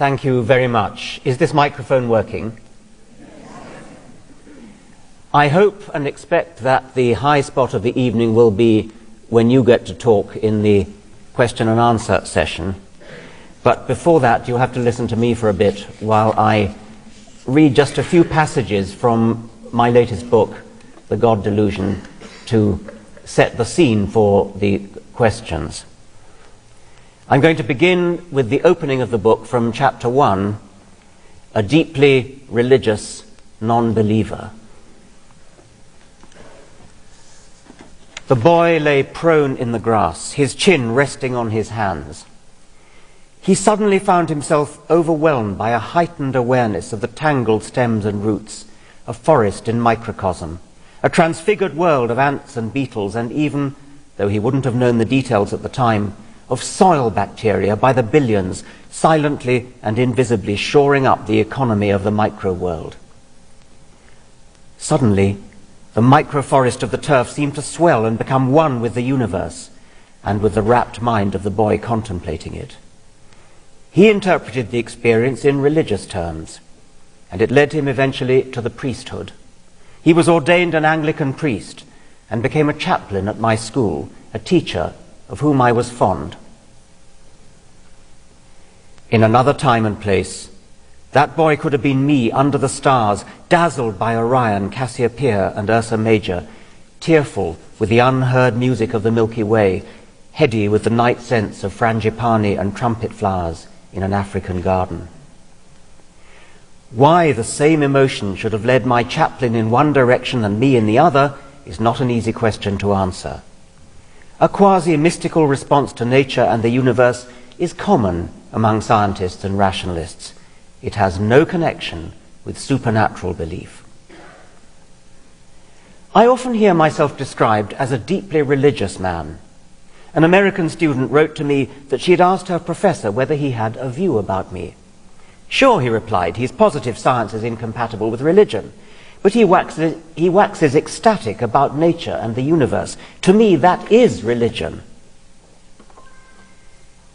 Thank you very much. Is this microphone working? I hope and expect that the high spot of the evening will be when you get to talk in the question and answer session. But before that, you'll have to listen to me for a bit while I read just a few passages from my latest book, The God Delusion, to set the scene for the questions. I'm going to begin with the opening of the book from chapter 1, A Deeply Religious Non-Believer. The boy lay prone in the grass, his chin resting on his hands. He suddenly found himself overwhelmed by a heightened awareness of the tangled stems and roots, a forest in microcosm, a transfigured world of ants and beetles, and even, though he wouldn't have known the details at the time, of soil bacteria by the billions, silently and invisibly shoring up the economy of the micro-world. Suddenly, the microforest of the turf seemed to swell and become one with the universe, and with the rapt mind of the boy contemplating it. He interpreted the experience in religious terms, and it led him eventually to the priesthood. He was ordained an Anglican priest, and became a chaplain at my school, a teacher of whom I was fond. In another time and place, that boy could have been me under the stars, dazzled by Orion, Cassiopeia, and Ursa Major, tearful with the unheard music of the Milky Way, heady with the night scents of frangipani and trumpet flowers in an African garden. Why the same emotion should have led my chaplain in one direction and me in the other is not an easy question to answer. A quasi-mystical response to nature and the universe is common among scientists and rationalists. It has no connection with supernatural belief. I often hear myself described as a deeply religious man. An American student wrote to me that she had asked her professor whether he had a view about me. Sure, he replied, his positive science is incompatible with religion, but he waxes ecstatic about nature and the universe. To me, that is religion.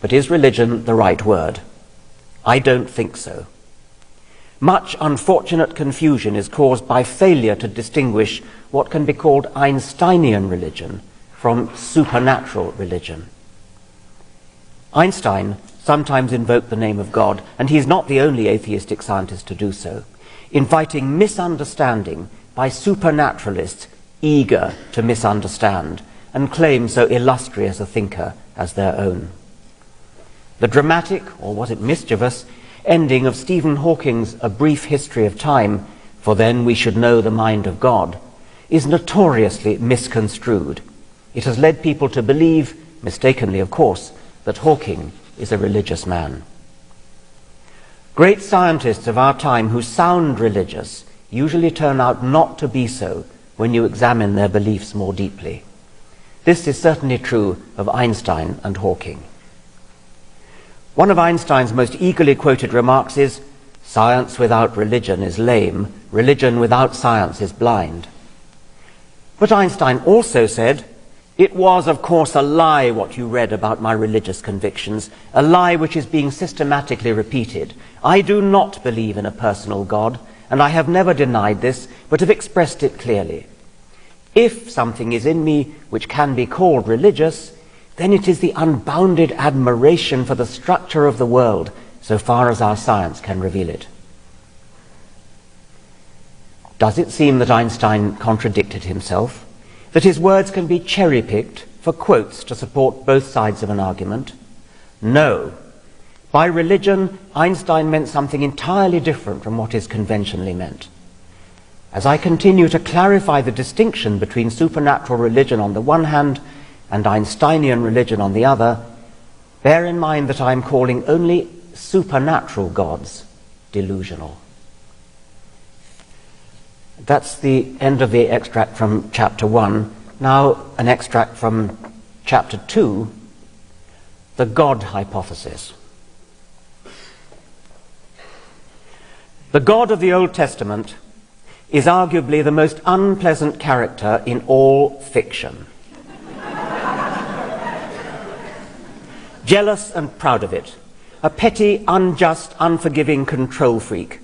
But is religion the right word? I don't think so. Much unfortunate confusion is caused by failure to distinguish what can be called Einsteinian religion from supernatural religion. Einstein sometimes invoked the name of God, and he is not the only atheistic scientist to do so, inviting misunderstanding by supernaturalists eager to misunderstand and claim so illustrious a thinker as their own. The dramatic, or was it mischievous, ending of Stephen Hawking's A Brief History of Time, for then we should know the mind of God, is notoriously misconstrued. It has led people to believe, mistakenly of course, that Hawking is a religious man. Great scientists of our time who sound religious usually turn out not to be so when you examine their beliefs more deeply. This is certainly true of Einstein and Hawking. One of Einstein's most eagerly quoted remarks is, "Science without religion is lame, religion without science is blind." But Einstein also said, "It was, of course, a lie what you read about my religious convictions, a lie which is being systematically repeated. I do not believe in a personal God, and I have never denied this, but have expressed it clearly. If something is in me which can be called religious, then it is the unbounded admiration for the structure of the world, so far as our science can reveal it." Does it seem that Einstein contradicted himself? That his words can be cherry-picked for quotes to support both sides of an argument? No. By religion, Einstein meant something entirely different from what is conventionally meant. As I continue to clarify the distinction between supernatural religion on the one hand and Einsteinian religion on the other, bear in mind that I am calling only supernatural gods delusional. That's the end of the extract from chapter 1. Now an extract from chapter 2, the God hypothesis. The God of the Old Testament is arguably the most unpleasant character in all fiction. Jealous and proud of it, a petty, unjust, unforgiving control freak,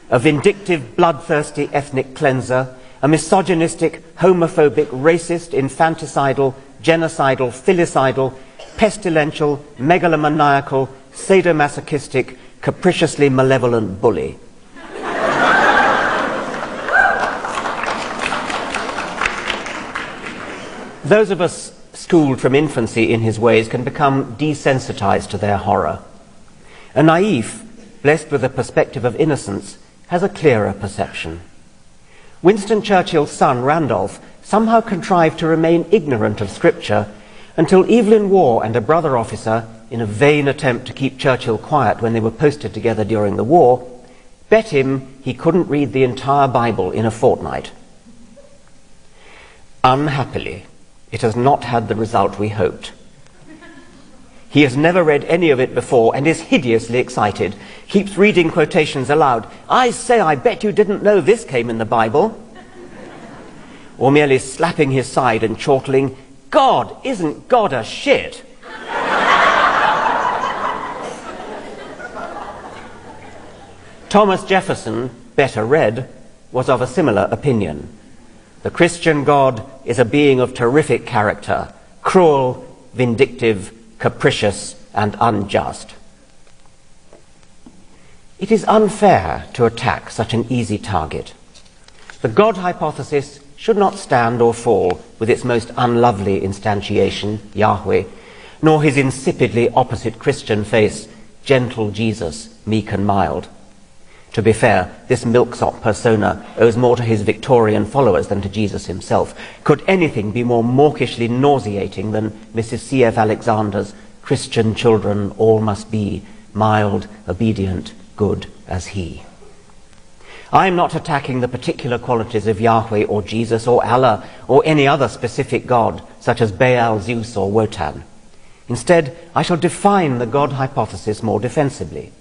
a vindictive, bloodthirsty ethnic cleanser, a misogynistic, homophobic, racist, infanticidal, genocidal, filicidal, pestilential, megalomaniacal, sadomasochistic, capriciously malevolent bully. Those of us schooled from infancy in his ways can become desensitized to their horror. A naïf, blessed with a perspective of innocence, has a clearer perception. Winston Churchill's son, Randolph, somehow contrived to remain ignorant of Scripture until Evelyn Waugh and a brother officer, in a vain attempt to keep Churchill quiet when they were posted together during the war, bet him he couldn't read the entire Bible in a fortnight. Unhappily, it has not had the result we hoped. He has never read any of it before and is hideously excited, keeps reading quotations aloud. "I say, I bet you didn't know this came in the Bible." Or merely slapping his side and chortling, "God, isn't God a shit?" Thomas Jefferson, better read, was of a similar opinion. The Christian God is a being of terrific character, cruel, vindictive, capricious, and unjust. It is unfair to attack such an easy target. The God hypothesis should not stand or fall with its most unlovely instantiation, Yahweh, nor his insipidly opposite Christian face, gentle Jesus, meek and mild. To be fair, this milksop persona owes more to his Victorian followers than to Jesus himself. Could anything be more mawkishly nauseating than Mrs. C.F. Alexander's "Christian children all must be mild, obedient, good as he"? I am not attacking the particular qualities of Yahweh or Jesus or Allah or any other specific God, such as Baal, Zeus or Wotan. Instead, I shall define the God hypothesis more defensively.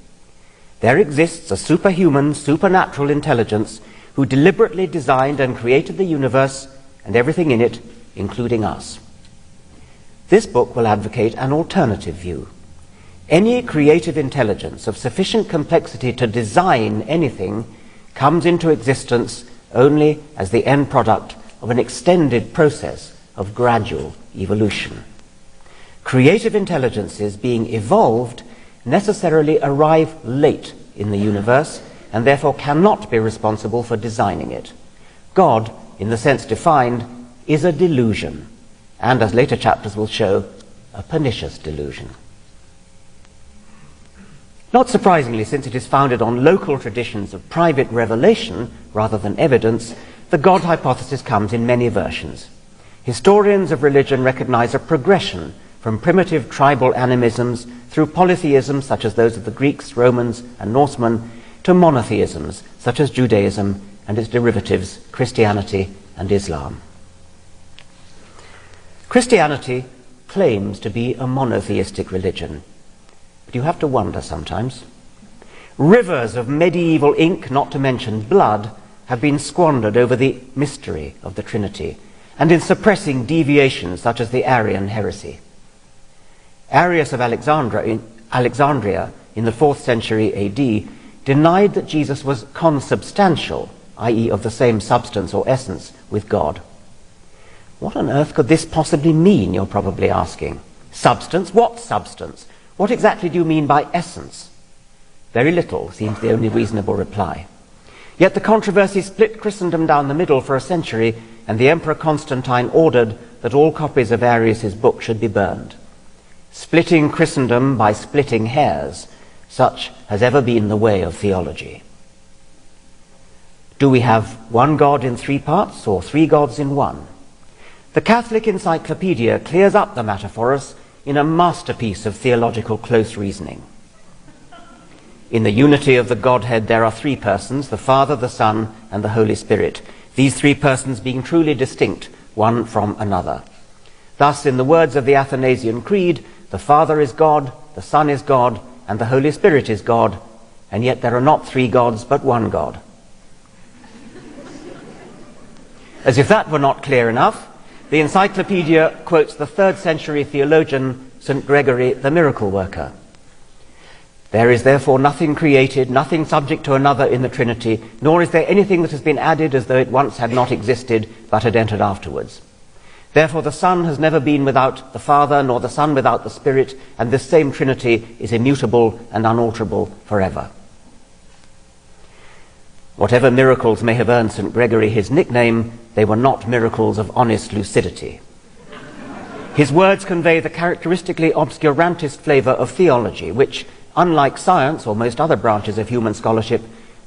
There exists a superhuman, supernatural intelligence who deliberately designed and created the universe and everything in it, including us. This book will advocate an alternative view. Any creative intelligence of sufficient complexity to design anything comes into existence only as the end product of an extended process of gradual evolution. Creative intelligences being evolved necessarily arrive late in the universe and therefore cannot be responsible for designing it. God, in the sense defined, is a delusion, and as later chapters will show, a pernicious delusion. Not surprisingly, since it is founded on local traditions of private revelation rather than evidence, the God hypothesis comes in many versions. Historians of religion recognize a progression from primitive tribal animisms through polytheisms such as those of the Greeks, Romans, and Norsemen, to monotheisms such as Judaism and its derivatives, Christianity and Islam. Christianity claims to be a monotheistic religion, but you have to wonder sometimes. Rivers of medieval ink, not to mention blood, have been squandered over the mystery of the Trinity and in suppressing deviations such as the Arian heresy. Arius of Alexandria in the 4th century AD denied that Jesus was consubstantial, i.e. of the same substance or essence with God. What on earth could this possibly mean, you're probably asking? Substance? What substance? What exactly do you mean by essence? Very little seems the only reasonable reply. Yet the controversy split Christendom down the middle for a century, and the Emperor Constantine ordered that all copies of Arius's book should be burned. Splitting Christendom by splitting hairs, such has ever been the way of theology. Do we have one God in 3 parts or 3 gods in 1? The Catholic Encyclopedia clears up the matter for us in a masterpiece of theological close reasoning. In the unity of the Godhead there are 3 persons, the Father, the Son, and the Holy Spirit, these 3 persons being truly distinct one from another. Thus, in the words of the Athanasian Creed, the Father is God, the Son is God, and the Holy Spirit is God, and yet there are not 3 gods but one God. As if that were not clear enough, the encyclopedia quotes the 3rd century theologian St. Gregory the Miracle Worker. There is therefore nothing created, nothing subject to another in the Trinity, nor is there anything that has been added as though it once had not existed, but had entered afterwards. Therefore the Son has never been without the Father, nor the Son without the Spirit, and this same Trinity is immutable and unalterable forever. Whatever miracles may have earned St. Gregory his nickname, they were not miracles of honest lucidity. His words convey the characteristically obscurantist flavour of theology, which, unlike science or most other branches of human scholarship,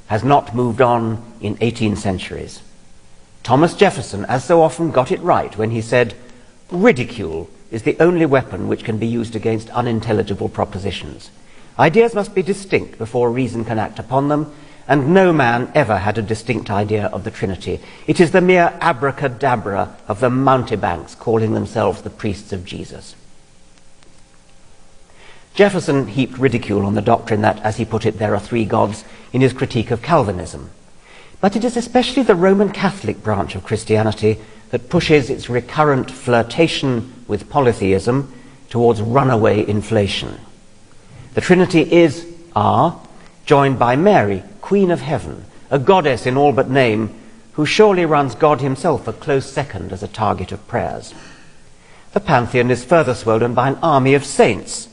has not moved on in 18 centuries. Thomas Jefferson, as so often, got it right when he said, "Ridicule is the only weapon which can be used against unintelligible propositions. Ideas must be distinct before reason can act upon them, and no man ever had a distinct idea of the Trinity. It is the mere abracadabra of the mountebanks calling themselves the priests of Jesus." Jefferson heaped ridicule on the doctrine that, as he put it, there are three gods in his critique of Calvinism. But it is especially the Roman Catholic branch of Christianity that pushes its recurrent flirtation with polytheism towards runaway inflation. The Trinity is, joined by Mary, Queen of Heaven, a goddess in all but name, who surely runs God himself a close second as a target of prayers. The pantheon is further swollen by an army of saints,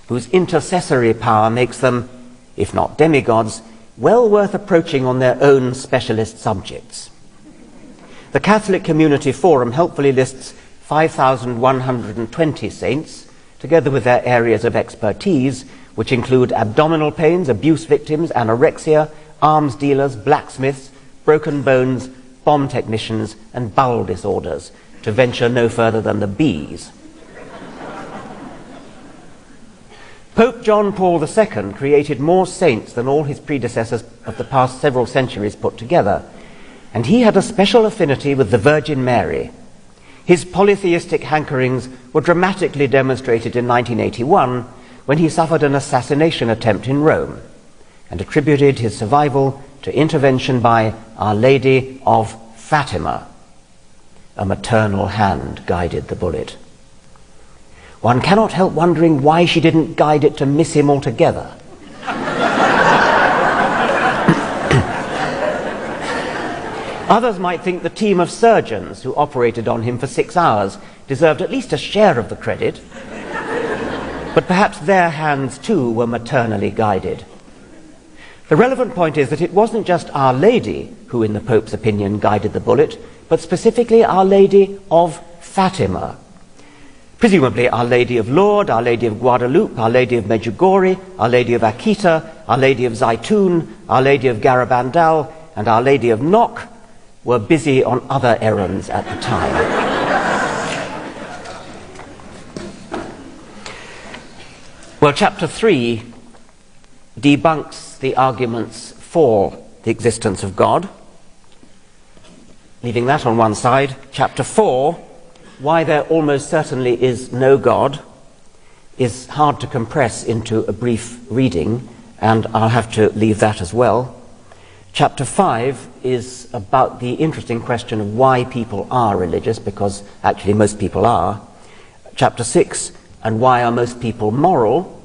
whose intercessory power makes them, if not demigods, well worth approaching on their own specialist subjects. The Catholic Community Forum helpfully lists 5,120 saints, together with their areas of expertise, which include abdominal pains, abuse victims, anorexia, arms dealers, blacksmiths, broken bones, bomb technicians, and bowel disorders, to venture no further than the B's. Pope John Paul II created more saints than all his predecessors of the past several centuries put together, and he had a special affinity with the Virgin Mary. His polytheistic hankerings were dramatically demonstrated in 1981 when he suffered an assassination attempt in Rome, and attributed his survival to intervention by Our Lady of Fatima. A maternal hand guided the bullet. One cannot help wondering why she didn't guide it to miss him altogether. Others might think the team of surgeons who operated on him for 6 hours deserved at least a share of the credit, but perhaps their hands too were maternally guided. The relevant point is that it wasn't just Our Lady who, in the Pope's opinion, guided the bullet, but specifically Our Lady of Fatima. Presumably Our Lady of Lourdes, Our Lady of Guadalupe, Our Lady of Medjugorje, Our Lady of Akita, Our Lady of Zaitun, Our Lady of Garabandal, and Our Lady of Knock were busy on other errands at the time. Well, chapter 3 debunks the arguments for the existence of God. Leaving that on one side, chapter 4, why there almost certainly is no God, is hard to compress into a brief reading, and I'll have to leave that as well. Chapter 5 is about the interesting question of why people are religious, because actually most people are. Chapter 6, and why are most people moral,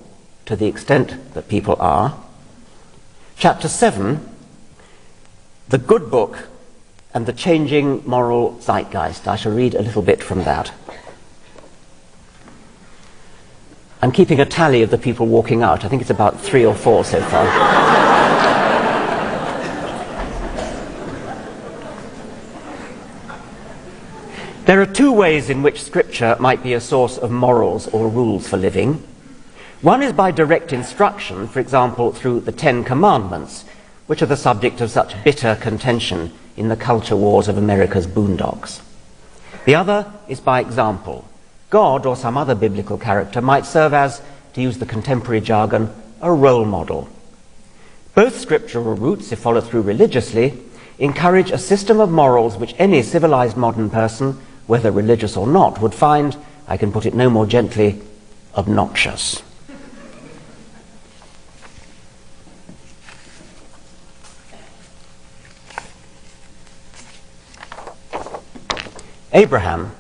to the extent that people are. Chapter 7, the good book and the changing moral zeitgeist. I shall read a little bit from that. I'm keeping a tally of the people walking out. I think it's about 3 or 4 so far. There are 2 ways in which Scripture might be a source of morals or rules for living. One is by direct instruction, for example, through the 10 Commandments, which are the subject of such bitter contention in the culture wars of America's boondocks. The other is by example. God or some other biblical character might serve as, to use the contemporary jargon, a role model. Both scriptural routes, if followed through religiously, encourage a system of morals which any civilized modern person, whether religious or not, would find, I can put it no more gently, obnoxious. Abraham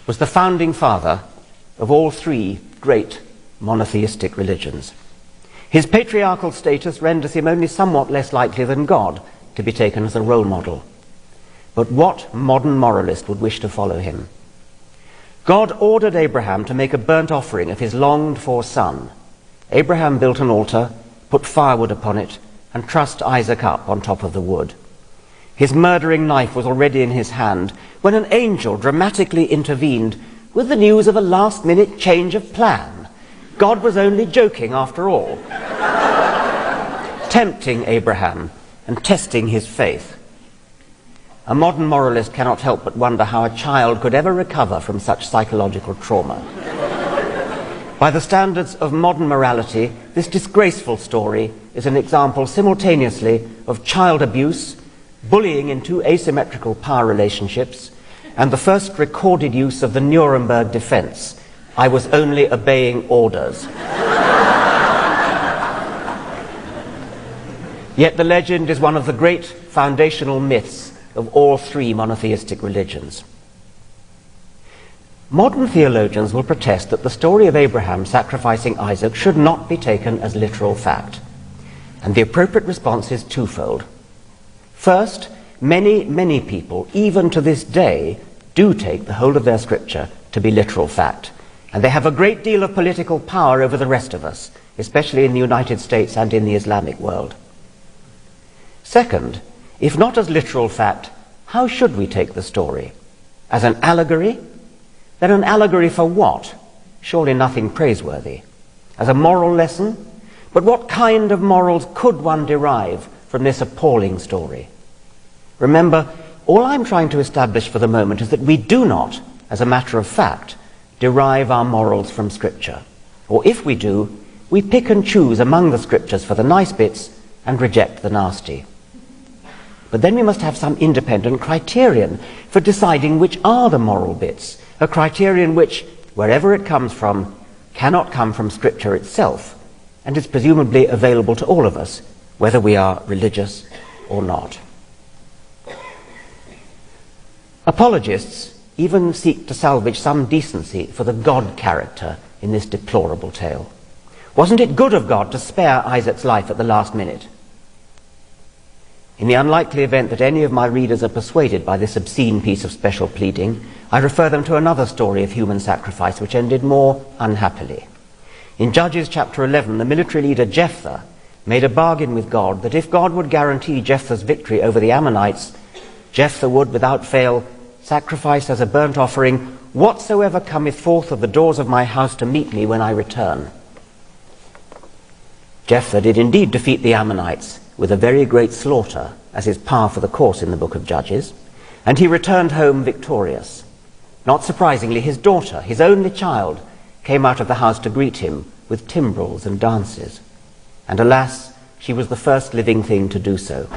was the founding father of all 3 great monotheistic religions. His patriarchal status renders him only somewhat less likely than God to be taken as a role model. But what modern moralist would wish to follow him? God ordered Abraham to make a burnt offering of his longed-for son. Abraham built an altar, put firewood upon it, and trussed Isaac up on top of the wood. His murdering knife was already in his hand when an angel dramatically intervened with the news of a last-minute change of plan. God was only joking after all, tempting Abraham and testing his faith. A modern moralist cannot help but wonder how a child could ever recover from such psychological trauma. By the standards of modern morality, this disgraceful story is an example simultaneously of child abuse, bullying in two asymmetrical power relationships, and the first recorded use of the Nuremberg defense. I was only obeying orders. Yet the legend is one of the great foundational myths of all three monotheistic religions. Modern theologians will protest that the story of Abraham sacrificing Isaac should not be taken as literal fact. And the appropriate response is twofold. First, many people, even to this day, do take the whole of their scripture to be literal fact. And they have a great deal of political power over the rest of us, especially in the United States and in the Islamic world. Second, if not as literal fact, how should we take the story? As an allegory? Then an allegory for what? Surely nothing praiseworthy. As a moral lesson? But what kind of morals could one derive from this appalling story? Remember, all I'm trying to establish for the moment is that we do not, as a matter of fact, derive our morals from Scripture. Or if we do, we pick and choose among the Scriptures for the nice bits and reject the nasty. But then we must have some independent criterion for deciding which are the moral bits, a criterion which, wherever it comes from, cannot come from Scripture itself, and is presumably available to all of us, whether we are religious or not. Apologists even seek to salvage some decency for the God character in this deplorable tale. Wasn't it good of God to spare Isaac's life at the last minute? In the unlikely event that any of my readers are persuaded by this obscene piece of special pleading, I refer them to another story of human sacrifice which ended more unhappily. In Judges chapter 11, the military leader Jephthah made a bargain with God that if God would guarantee Jephthah's victory over the Ammonites, Jephthah would, without fail, sacrifice as a burnt offering whatsoever cometh forth of the doors of my house to meet me when I return. Jephthah did indeed defeat the Ammonites with a very great slaughter, as is par for the course in the book of Judges, and he returned home victorious. Not surprisingly, his daughter, his only child, came out of the house to greet him with timbrels and dances. And alas, she was the first living thing to do so.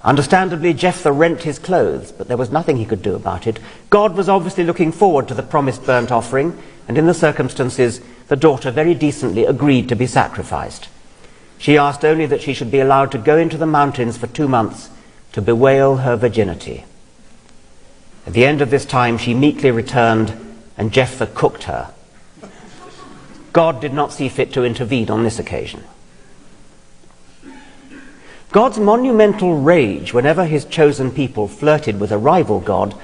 Understandably, Jephthah rent his clothes, but there was nothing he could do about it. God was obviously looking forward to the promised burnt offering, and in the circumstances, the daughter very decently agreed to be sacrificed. She asked only that she should be allowed to go into the mountains for 2 months to bewail her virginity. At the end of this time, she meekly returned, and Jephthah cooked her. God did not see fit to intervene on this occasion. God's monumental rage whenever his chosen people flirted with a rival god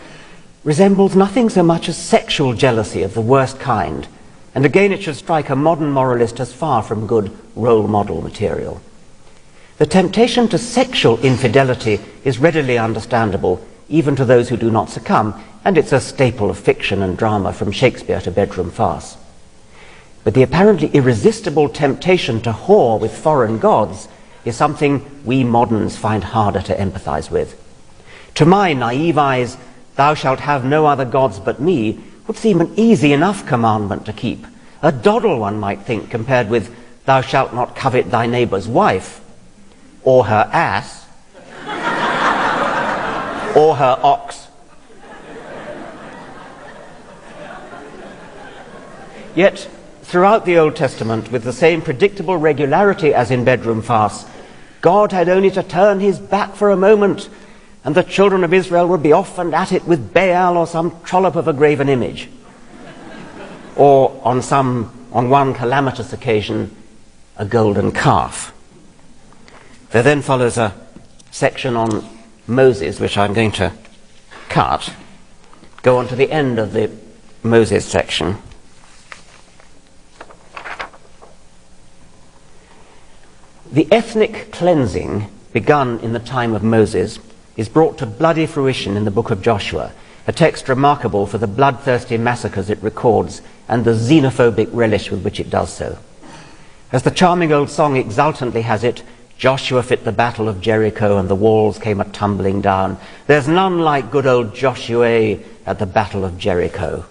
resembles nothing so much as sexual jealousy of the worst kind, and again it should strike a modern moralist as far from good role model material. The temptation to sexual infidelity is readily understandable, even to those who do not succumb, and it's a staple of fiction and drama from Shakespeare to bedroom farce. But the apparently irresistible temptation to whore with foreign gods is something we moderns find harder to empathize with. To my naive eyes, "Thou shalt have no other gods but me," would seem an easy enough commandment to keep. A doddle, one might think, compared with "Thou shalt not covet thy neighbor's wife," or her ass, or her ox. Yet, throughout the Old Testament, with the same predictable regularity as in bedroom farce, God had only to turn his back for a moment, and the children of Israel would be off and at it with Baal or some trollop of a graven image. Or on one calamitous occasion, a golden calf. There then follows a section on Moses, which I'm going to cut, go on to the end of the Moses section. The ethnic cleansing begun in the time of Moses is brought to bloody fruition in the book of Joshua, a text remarkable for the bloodthirsty massacres it records and the xenophobic relish with which it does so. As the charming old song exultantly has it, Joshua fit the battle of Jericho and the walls came a-tumbling down. There's none like good old Joshua at the battle of Jericho.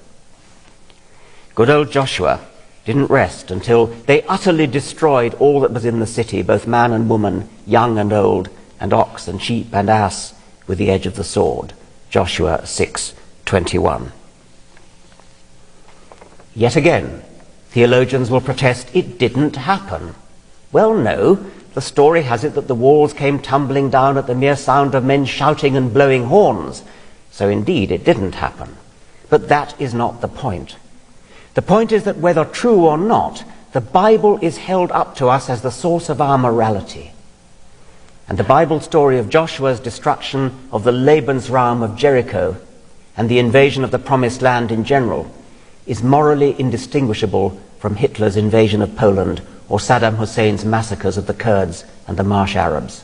Good old Joshua didn't rest until they utterly destroyed all that was in the city, both man and woman, young and old, and ox and sheep and ass, with the edge of the sword. Joshua 6:21. Yet again, theologians will protest it didn't happen. Well, no, the story has it that the walls came tumbling down at the mere sound of men shouting and blowing horns. So indeed, it didn't happen. But that is not the point. The point is that whether true or not, the Bible is held up to us as the source of our morality. And the Bible story of Joshua's destruction of the Lebensraum of Jericho and the invasion of the Promised Land in general is morally indistinguishable from Hitler's invasion of Poland or Saddam Hussein's massacres of the Kurds and the Marsh Arabs.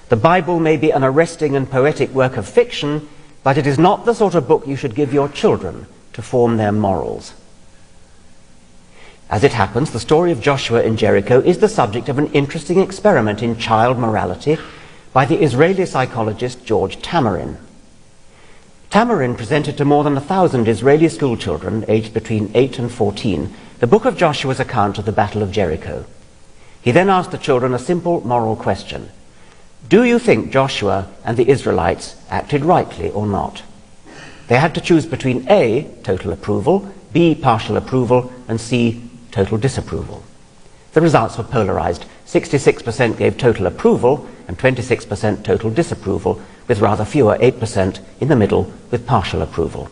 The Bible may be an arresting and poetic work of fiction, but it is not the sort of book you should give your children to form their morals. As it happens, the story of Joshua in Jericho is the subject of an interesting experiment in child morality by the Israeli psychologist George Tamarin. Tamarin presented to more than 1,000 Israeli schoolchildren aged between 8 and 14 the book of Joshua's account of the Battle of Jericho. He then asked the children a simple moral question. Do you think Joshua and the Israelites acted rightly or not? They had to choose between A, total approval, B, partial approval, and C, total disapproval. The results were polarized. 66% gave total approval and 26% total disapproval, with rather fewer, 8% in the middle with partial approval.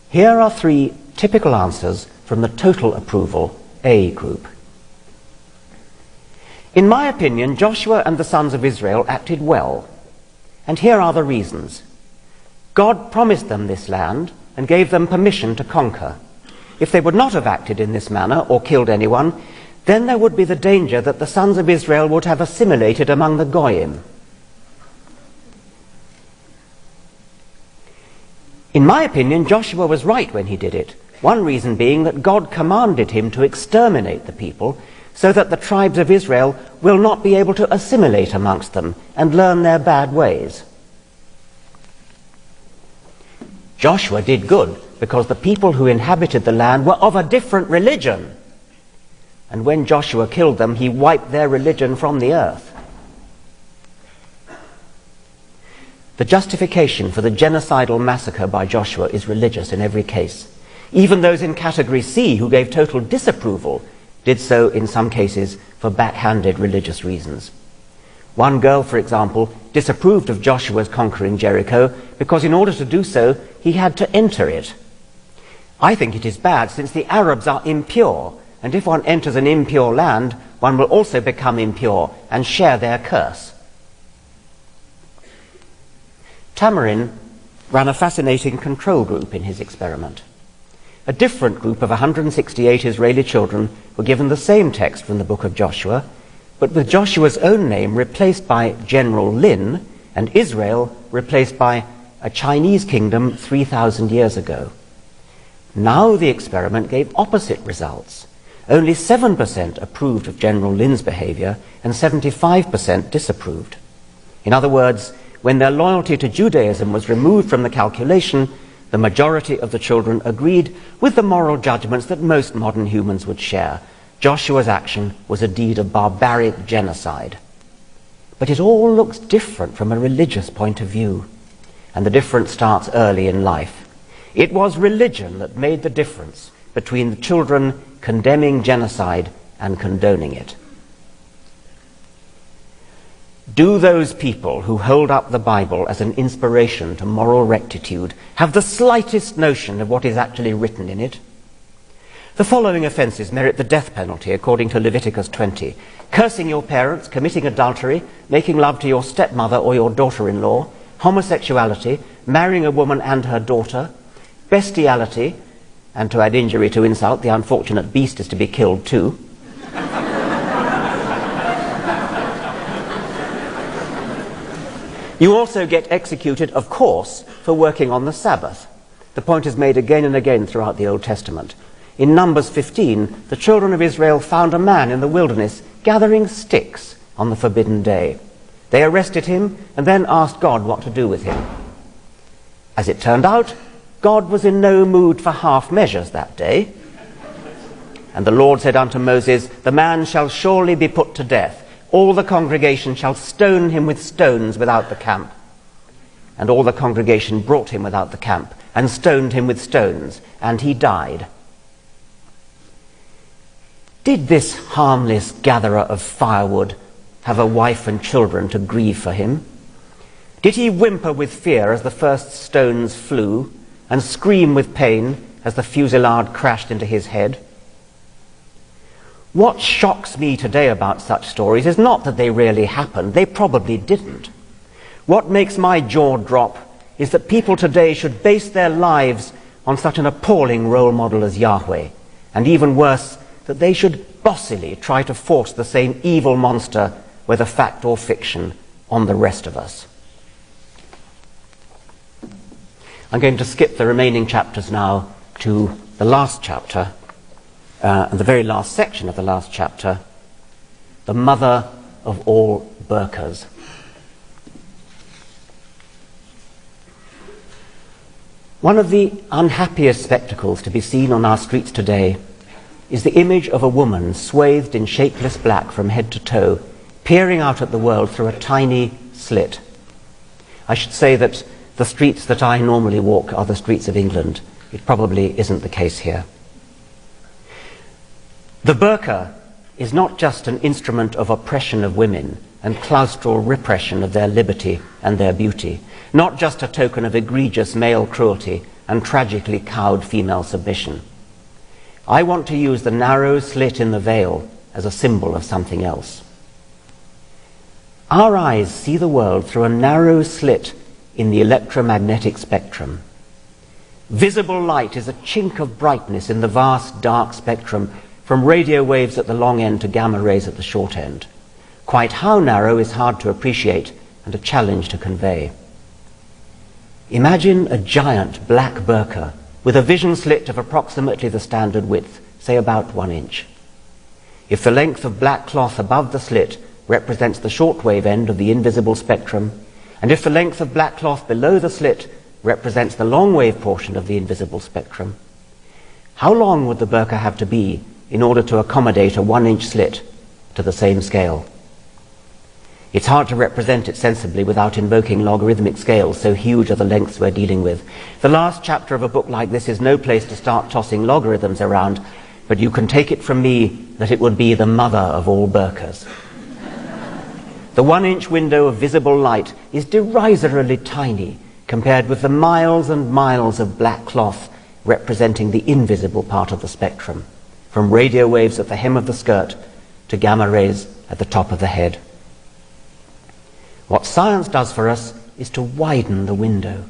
Here are 3 typical answers from the total approval A group. In my opinion, Joshua and the sons of Israel acted well, and here are the reasons. God promised them this land and gave them permission to conquer. If they would not have acted in this manner or killed anyone, then there would be the danger that the sons of Israel would have assimilated among the Goyim. In my opinion, Joshua was right when he did it, one reason being that God commanded him to exterminate the people so that the tribes of Israel will not be able to assimilate amongst them and learn their bad ways. Joshua did good because the people who inhabited the land were of a different religion. And when Joshua killed them, he wiped their religion from the earth. The justification for the genocidal massacre by Joshua is religious in every case. Even those in category C who gave total disapproval did so in some cases for backhanded religious reasons. One girl, for example, disapproved of Joshua's conquering Jericho because in order to do so, he had to enter it. I think it is bad since the Arabs are impure, and if one enters an impure land, one will also become impure and share their curse. Tamarin ran a fascinating control group in his experiment. A different group of 168 Israeli children were given the same text from the book of Joshua, but with Joshua's own name replaced by General Lin and Israel replaced by a Chinese kingdom 3,000 years ago. Now the experiment gave opposite results. Only 7% approved of General Lin's behavior and 75% disapproved. In other words, when their loyalty to Judaism was removed from the calculation, the majority of the children agreed with the moral judgments that most modern humans would share. Joshua's action was a deed of barbaric genocide. But it all looks different from a religious point of view, and the difference starts early in life. It was religion that made the difference between the children condemning genocide and condoning it. Do those people who hold up the Bible as an inspiration to moral rectitude have the slightest notion of what is actually written in it? The following offences merit the death penalty according to Leviticus 20. Cursing your parents, committing adultery, making love to your stepmother or your daughter-in-law, homosexuality, marrying a woman and her daughter, bestiality, and to add injury to insult, the unfortunate beast is to be killed too. You also get executed, of course, for working on the Sabbath. The point is made again and again throughout the Old Testament. In Numbers 15, the children of Israel found a man in the wilderness gathering sticks on the forbidden day. They arrested him and then asked God what to do with him. As it turned out, God was in no mood for half measures that day. And the Lord said unto Moses, the man shall surely be put to death. All the congregation shall stone him with stones without the camp. And all the congregation brought him without the camp, and stoned him with stones, and he died. Did this harmless gatherer of firewood have a wife and children to grieve for him? Did he whimper with fear as the first stones flew, and scream with pain as the fusillade crashed into his head? What shocks me today about such stories is not that they really happened. They probably didn't. What makes my jaw drop is that people today should base their lives on such an appalling role model as Yahweh, and even worse, that they should bossily try to force the same evil monster, whether fact or fiction, on the rest of us. I'm going to skip the remaining chapters now to the last chapter, and the very last section of the last chapter, the mother of all burqas. One of the unhappiest spectacles to be seen on our streets today is the image of a woman swathed in shapeless black from head to toe, peering out at the world through a tiny slit. I should say that the streets that I normally walk are the streets of England. It probably isn't the case here. The burqa is not just an instrument of oppression of women and claustral repression of their liberty and their beauty, not just a token of egregious male cruelty and tragically cowed female submission. I want to use the narrow slit in the veil as a symbol of something else. Our eyes see the world through a narrow slit in the electromagnetic spectrum. Visible light is a chink of brightness in the vast dark spectrum, from radio waves at the long end to gamma rays at the short end. Quite how narrow is hard to appreciate and a challenge to convey. Imagine a giant black burqa with a vision slit of approximately the standard width, say about 1 inch. If the length of black cloth above the slit represents the shortwave end of the invisible spectrum, and if the length of black cloth below the slit represents the long-wave portion of the invisible spectrum, how long would the burqa have to be in order to accommodate a 1-inch slit to the same scale? It's hard to represent it sensibly without invoking logarithmic scales, so huge are the lengths we're dealing with. The last chapter of a book like this is no place to start tossing logarithms around, but you can take it from me that it would be the mother of all burqas. The 1-inch window of visible light is derisorily tiny compared with the miles and miles of black cloth representing the invisible part of the spectrum, from radio waves at the hem of the skirt to gamma rays at the top of the head. What science does for us is to widen the window.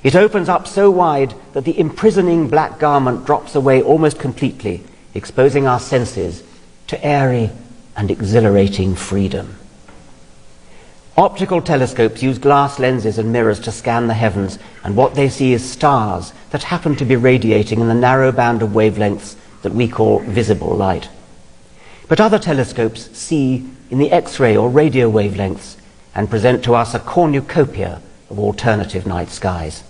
It opens up so wide that the imprisoning black garment drops away almost completely, exposing our senses to airy and exhilarating freedom. Optical telescopes use glass lenses and mirrors to scan the heavens, and what they see is stars that happen to be radiating in the narrow band of wavelengths that we call visible light. But other telescopes see in the X-ray or radio wavelengths and present to us a cornucopia of alternative night skies.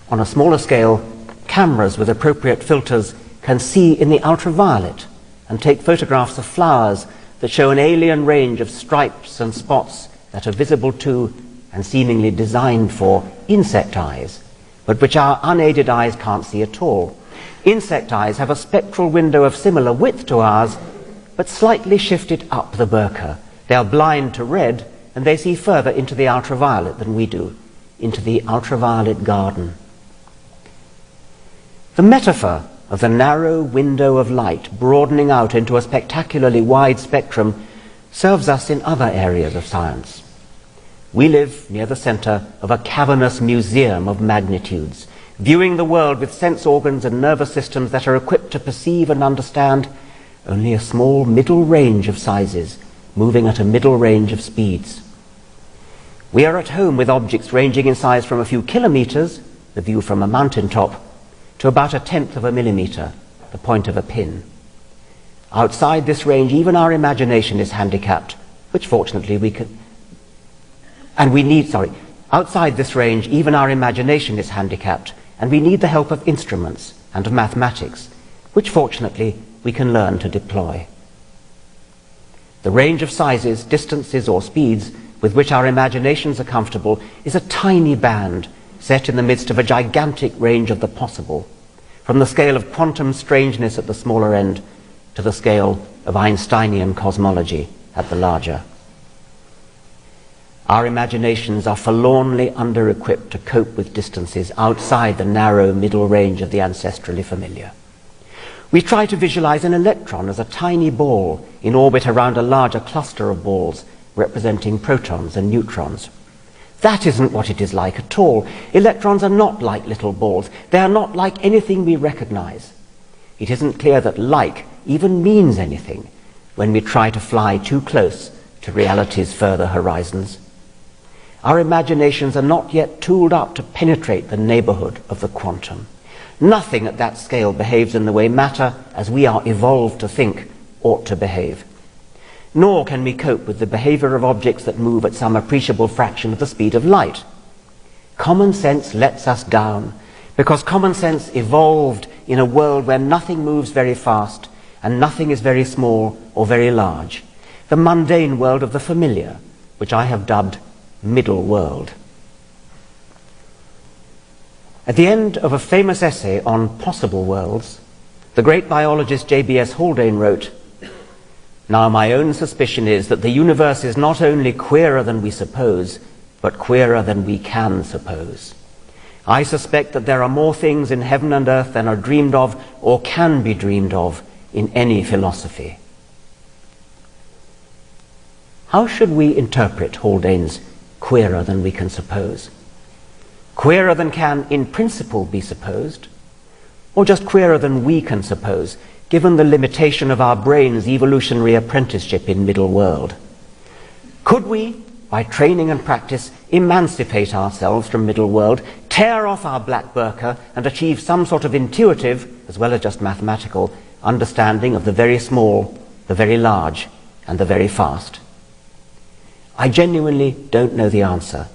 On a smaller scale, cameras with appropriate filters can see in the ultraviolet and take photographs of flowers that show an alien range of stripes and spots that are visible to and seemingly designed for insect eyes, but which our unaided eyes can't see at all. Insect eyes have a spectral window of similar width to ours, but slightly shifted up the burqa. They are blind to red, and they see further into the ultraviolet than we do, into the ultraviolet garden. The metaphor of the narrow window of light broadening out into a spectacularly wide spectrum serves us in other areas of science. We live near the center of a cavernous museum of magnitudes, viewing the world with sense organs and nervous systems that are equipped to perceive and understand only a small middle range of sizes, moving at a middle range of speeds. We are at home with objects ranging in size from a few kilometers, the view from a mountaintop, to about 1/10 of a millimeter, the point of a pin. Outside this range, even our imagination is handicapped, which fortunately we can... Outside this range, even our imagination is handicapped, and we need the help of instruments and of mathematics, which fortunately we can learn to deploy. The range of sizes, distances, or speeds with which our imaginations are comfortable is a tiny band set in the midst of a gigantic range of the possible, from the scale of quantum strangeness at the smaller end to the scale of Einsteinian cosmology at the larger. Our imaginations are forlornly under-equipped to cope with distances outside the narrow middle range of the ancestrally familiar. We try to visualize an electron as a tiny ball in orbit around a larger cluster of balls representing protons and neutrons. That isn't what it is like at all. Electrons are not like little balls. They are not like anything we recognize. It isn't clear that like even means anything when we try to fly too close to reality's further horizons. Our imaginations are not yet tooled up to penetrate the neighborhood of the quantum. Nothing at that scale behaves in the way matter, as we are evolved to think, ought to behave. Nor can we cope with the behavior of objects that move at some appreciable fraction of the speed of light. Common sense lets us down, because common sense evolved in a world where nothing moves very fast and nothing is very small or very large, the mundane world of the familiar, which I have dubbed middle world. At the end of a famous essay on possible worlds, the great biologist J.B.S. Haldane wrote, "Now my own suspicion is that the universe is not only queerer than we suppose, but queerer than we can suppose. I suspect that there are more things in heaven and earth than are dreamed of or can be dreamed of in any philosophy." How should we interpret Haldane's queerer than we can suppose? Queerer than can in principle be supposed, or just queerer than we can suppose, given the limitation of our brain's evolutionary apprenticeship in middle world? Could we, by training and practice, emancipate ourselves from middle world, tear off our black burqa, and achieve some sort of intuitive, as well as just mathematical, understanding of the very small, the very large, and the very fast? I genuinely don't know the answer,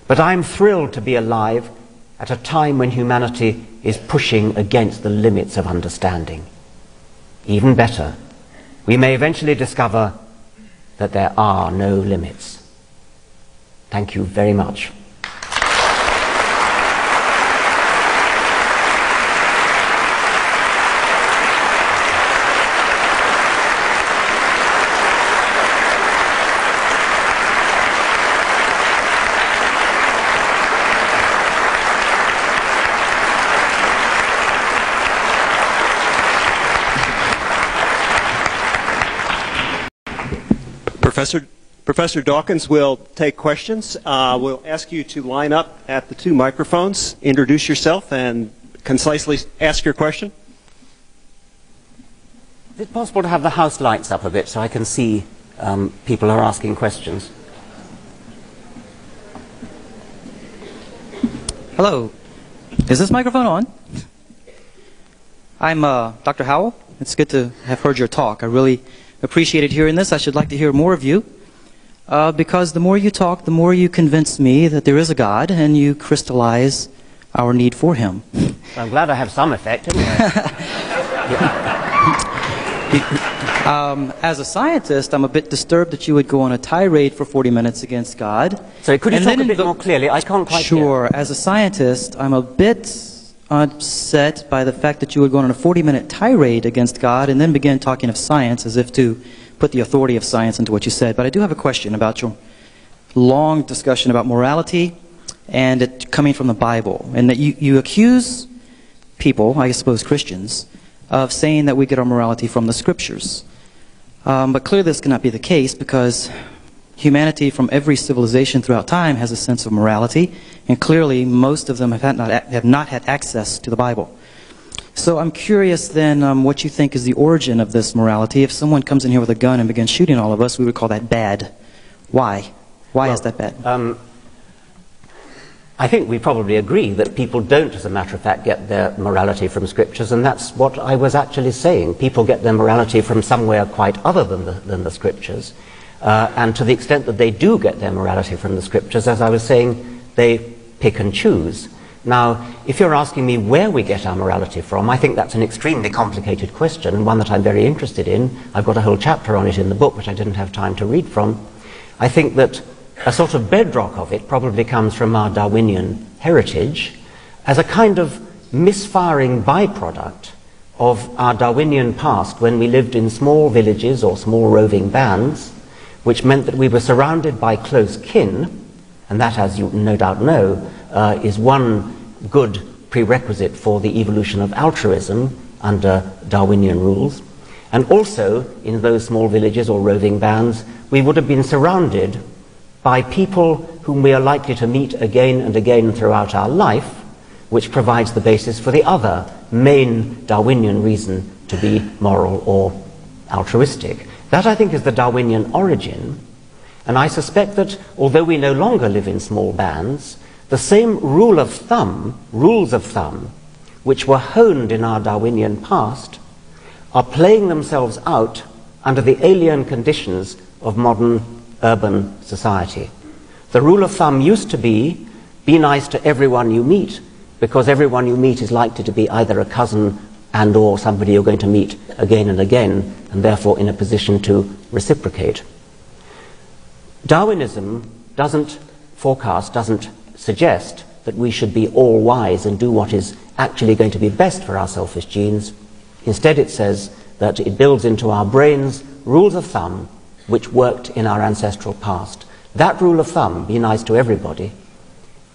but I'm thrilled to be alive at a time when humanity is pushing against the limits of understanding. Even better, we may eventually discover that there are no limits. Thank you very much. Professor Dawkins will take questions. We'll ask you to line up at the two microphones, introduce yourself, and concisely ask your question. Is it possible to have the house lights up a bit so I can see people are asking questions? Hello. Is this microphone on? I'm Dr. Howell. It's good to have heard your talk. I really appreciated hearing this. I should like to hear more of you because the more you talk, the more you convince me that there is a God and you crystallize our need for Him. I'm glad I have some effect anyway. As a scientist, I'm a bit disturbed that you would go on a tirade for 40 minutes against God. So could you talk a bit more clearly? I can't quite hear. Sure. As a scientist, I'm a bit upset by the fact that you would go on a 40-minute tirade against God and then begin talking of science as if to put the authority of science into what you said. But I do have a question about your long discussion about morality and it coming from the Bible, and that you accuse people, I suppose Christians, of saying that we get our morality from the Scriptures. But clearly this cannot be the case because humanity from every civilization throughout time has a sense of morality, and clearly most of them have not had access to the Bible. So I'm curious then what you think is the origin of this morality. If someone comes in here with a gun and begins shooting all of us, we would call that bad. Why? Why is that bad? I think we probably agree that people don't, as a matter of fact, get their morality from Scriptures, and that's what I was actually saying. People get their morality from somewhere quite other than the Scriptures. And to the extent that they do get their morality from the Scriptures, as I was saying, they pick and choose. Now, if you're asking me where we get our morality from, I think that's an extremely complicated question, and one that I'm very interested in. I've got a whole chapter on it in the book, which I didn't have time to read from. I think that a sort of bedrock of it probably comes from our Darwinian heritage as a kind of misfiring byproduct of our Darwinian past when we lived in small villages or small roving bands, which meant that we were surrounded by close kin, and that, as you no doubt know, is one good prerequisite for the evolution of altruism under Darwinian rules. And also, in those small villages or roving bands, we would have been surrounded by people whom we are likely to meet again and again throughout our life, which provides the basis for the other main Darwinian reason to be moral or altruistic. That, I think, is the Darwinian origin, and I suspect that although we no longer live in small bands, the same rules of thumb, which were honed in our Darwinian past, are playing themselves out under the alien conditions of modern urban society. The rule of thumb used to be nice to everyone you meet, because everyone you meet is likely to be either a cousin and or somebody you're going to meet again and again, and therefore in a position to reciprocate. Darwinism doesn't suggest that we should be all wise and do what is actually going to be best for our selfish genes. Instead, it says that it builds into our brains rules of thumb which worked in our ancestral past. That rule of thumb, be nice to everybody,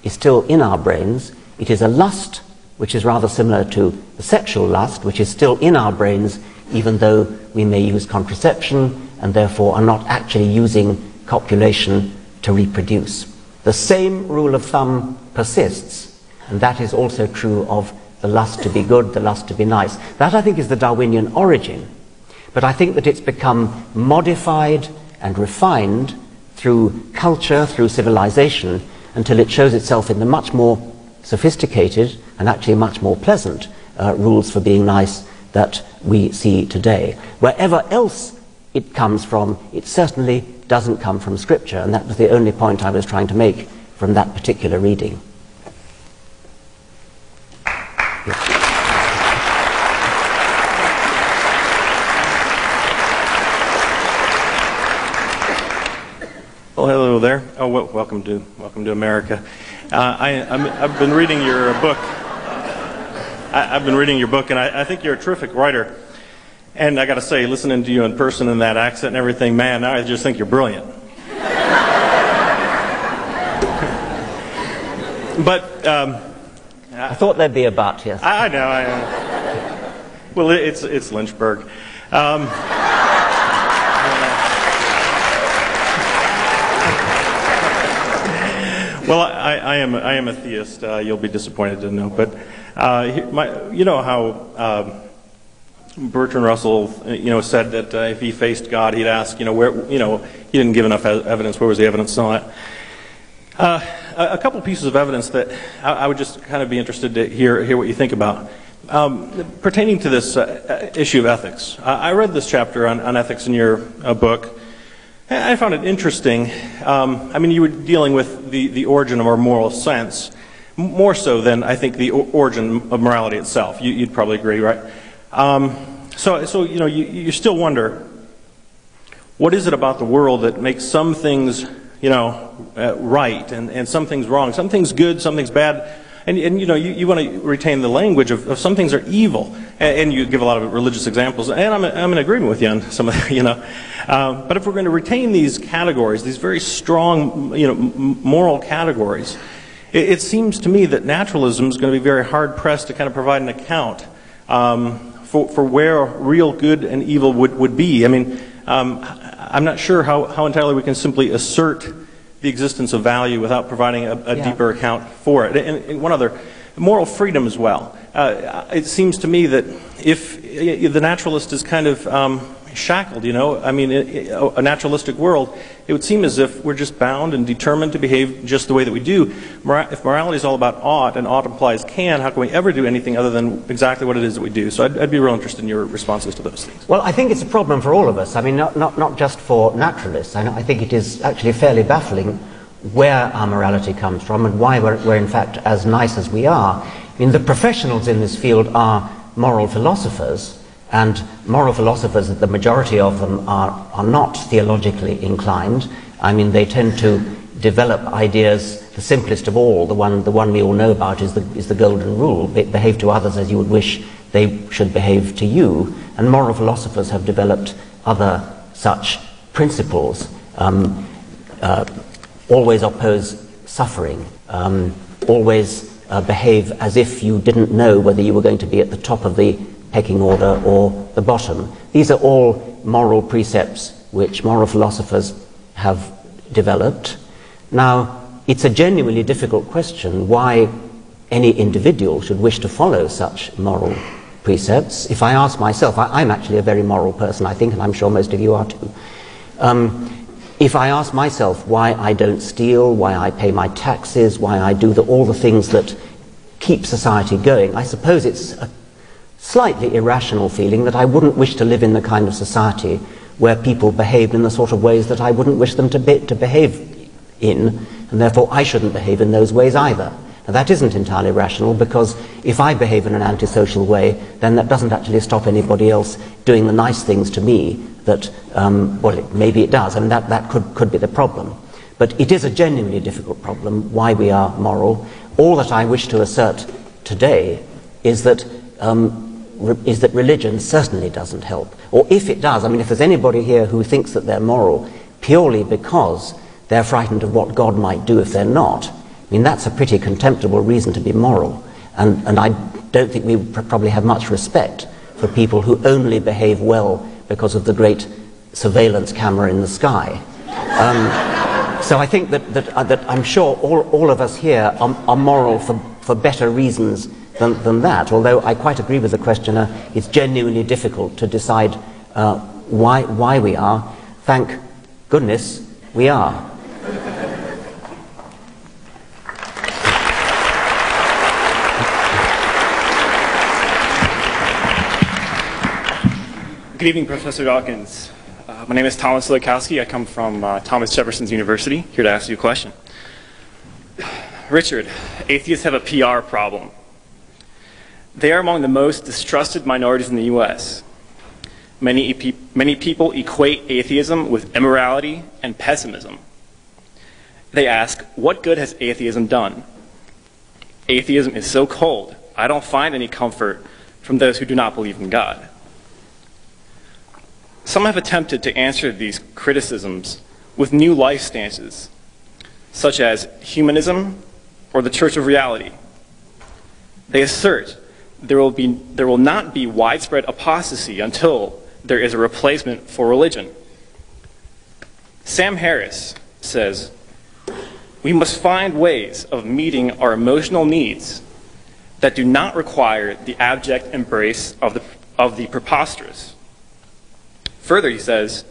is still in our brains. It is a lust which is rather similar to the sexual lust, which is still in our brains, even though we may use contraception and therefore are not actually using copulation to reproduce. The same rule of thumb persists, and that is also true of the lust to be good, the lust to be nice. That, I think, is the Darwinian origin. But I think that it's become modified and refined through culture, through civilization, until it shows itself in the much more sophisticated and actually much more pleasant rules for being nice that we see today. Wherever else it comes from, it certainly doesn't come from Scripture, and that was the only point I was trying to make from that particular reading. Well, hello there. Oh, well, welcome to America. I've been reading your book. I've been reading your book, and I think you're a terrific writer. And I got to say, listening to you in person in that accent and everything, man, I just think you're brilliant. But I thought there'd be a but, yes. I know. Well, it's Lynchburg. Well, I am a theist. You'll be disappointed to know, but you know how Bertrand Russell, said that if he faced God, he'd ask, where, he didn't give enough evidence. Where was the evidence on that? A couple pieces of evidence that I would just kind of be interested to hear what you think about. Pertaining to this issue of ethics, I read this chapter on ethics in your book. I found it interesting. I mean, you were dealing with the origin of our moral sense, more so than, I think, the origin of morality itself. You'd probably agree, right? So you still wonder, what is it about the world that makes some things, right and some things wrong, some things good, some things bad? And you want to retain the language of some things are evil, and you give a lot of religious examples, and I'm in agreement with you on some of that, but if we're going to retain these categories, these very strong, moral categories, it seems to me that naturalism is going to be very hard pressed to kind of provide an account for where real good and evil would be. I mean, I'm not sure how entirely we can simply assert the existence of value without providing a deeper account for it. And one other, moral freedom as well. It seems to me that if the naturalist is kind of shackled, you know, I mean, a naturalistic world, it would seem as if we're just bound and determined to behave just the way that we do. If morality is all about ought, and ought implies can, how can we ever do anything other than exactly what it is that we do? So I'd be real interested in your responses to those things. Well, I think it's a problem for all of us. I mean, not just for naturalists. I think it is actually fairly baffling where our morality comes from and why we're in fact as nice as we are. I mean, the professionals in this field are moral philosophers, and moral philosophers, the majority of them are not theologically inclined. I mean, they tend to develop ideas, the simplest of all, the one we all know about is the golden rule: behave to others as you would wish they should behave to you. And moral philosophers have developed other such principles. Always oppose suffering, always behave as if you didn't know whether you were going to be at the top of the pecking order or the bottom. These are all moral precepts which moral philosophers have developed. Now, it's a genuinely difficult question why any individual should wish to follow such moral precepts. If I ask myself, I'm actually a very moral person, I think, and I'm sure most of you are too. If I ask myself why I don't steal, why I pay my taxes, why I do all the things that keep society going, I suppose it's a slightly irrational feeling that I wouldn't wish to live in the kind of society where people behaved in the sort of ways that I wouldn't wish them to behave in, and therefore I shouldn't behave in those ways either. Now, that isn't entirely rational, because if I behave in an antisocial way, then that doesn't actually stop anybody else doing the nice things to me that, well, maybe it does, and that could be the problem. But it is a genuinely difficult problem, why we are moral. All that I wish to assert today is that religion certainly doesn't help. Or if it does, I mean, if there's anybody here who thinks that they're moral purely because they're frightened of what God might do if they're not, I mean, that's a pretty contemptible reason to be moral. And I don't think we probably have much respect for people who only behave well because of the great surveillance camera in the sky. So I think that I'm sure all of us here are moral for better reasons than that, although I quite agree with the questioner, it's genuinely difficult to decide why we are. Thank goodness we are. Good evening, Professor Dawkins. My name is Thomas Lekowski. I come from Thomas Jefferson's University, here to ask you a question. Richard, atheists have a PR problem. They are among the most distrusted minorities in the U.S. Many people equate atheism with immorality and pessimism. They ask, what good has atheism done? Atheism is so cold, I don't find any comfort from those who do not believe in God. Some have attempted to answer these criticisms with new life stances, such as humanism or the Church of Reality. They assert there will not be widespread apostasy until there is a replacement for religion. Sam Harris says, we must find ways of meeting our emotional needs that do not require the abject embrace of the preposterous. Further, he says,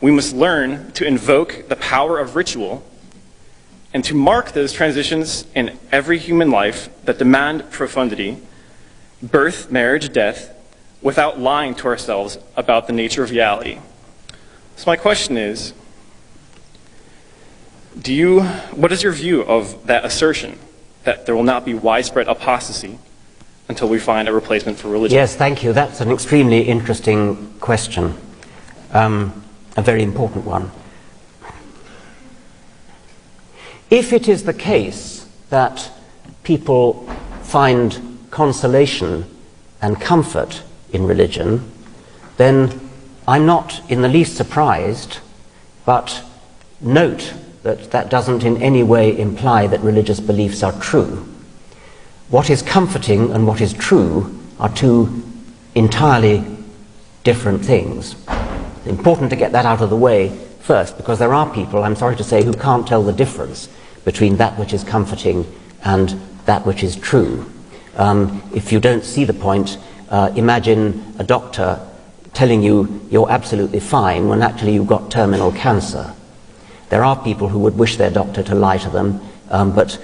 we must learn to invoke the power of ritual and to mark those transitions in every human life that demand profundity, birth, marriage, death, without lying to ourselves about the nature of reality. So my question is, what is your view of that assertion that there will not be widespread apostasy until we find a replacement for religion? Yes, thank you. That's an extremely interesting question. A very important one. If it is the case that people find consolation and comfort in religion, then I'm not in the least surprised, but note that that doesn't in any way imply that religious beliefs are true. What is comforting and what is true are two entirely different things. It's important to get that out of the way first, because there are people, I'm sorry to say, who can't tell the difference between that which is comforting and that which is true. If you don't see the point, imagine a doctor telling you you're absolutely fine when actually you've got terminal cancer. There are people who would wish their doctor to lie to them, but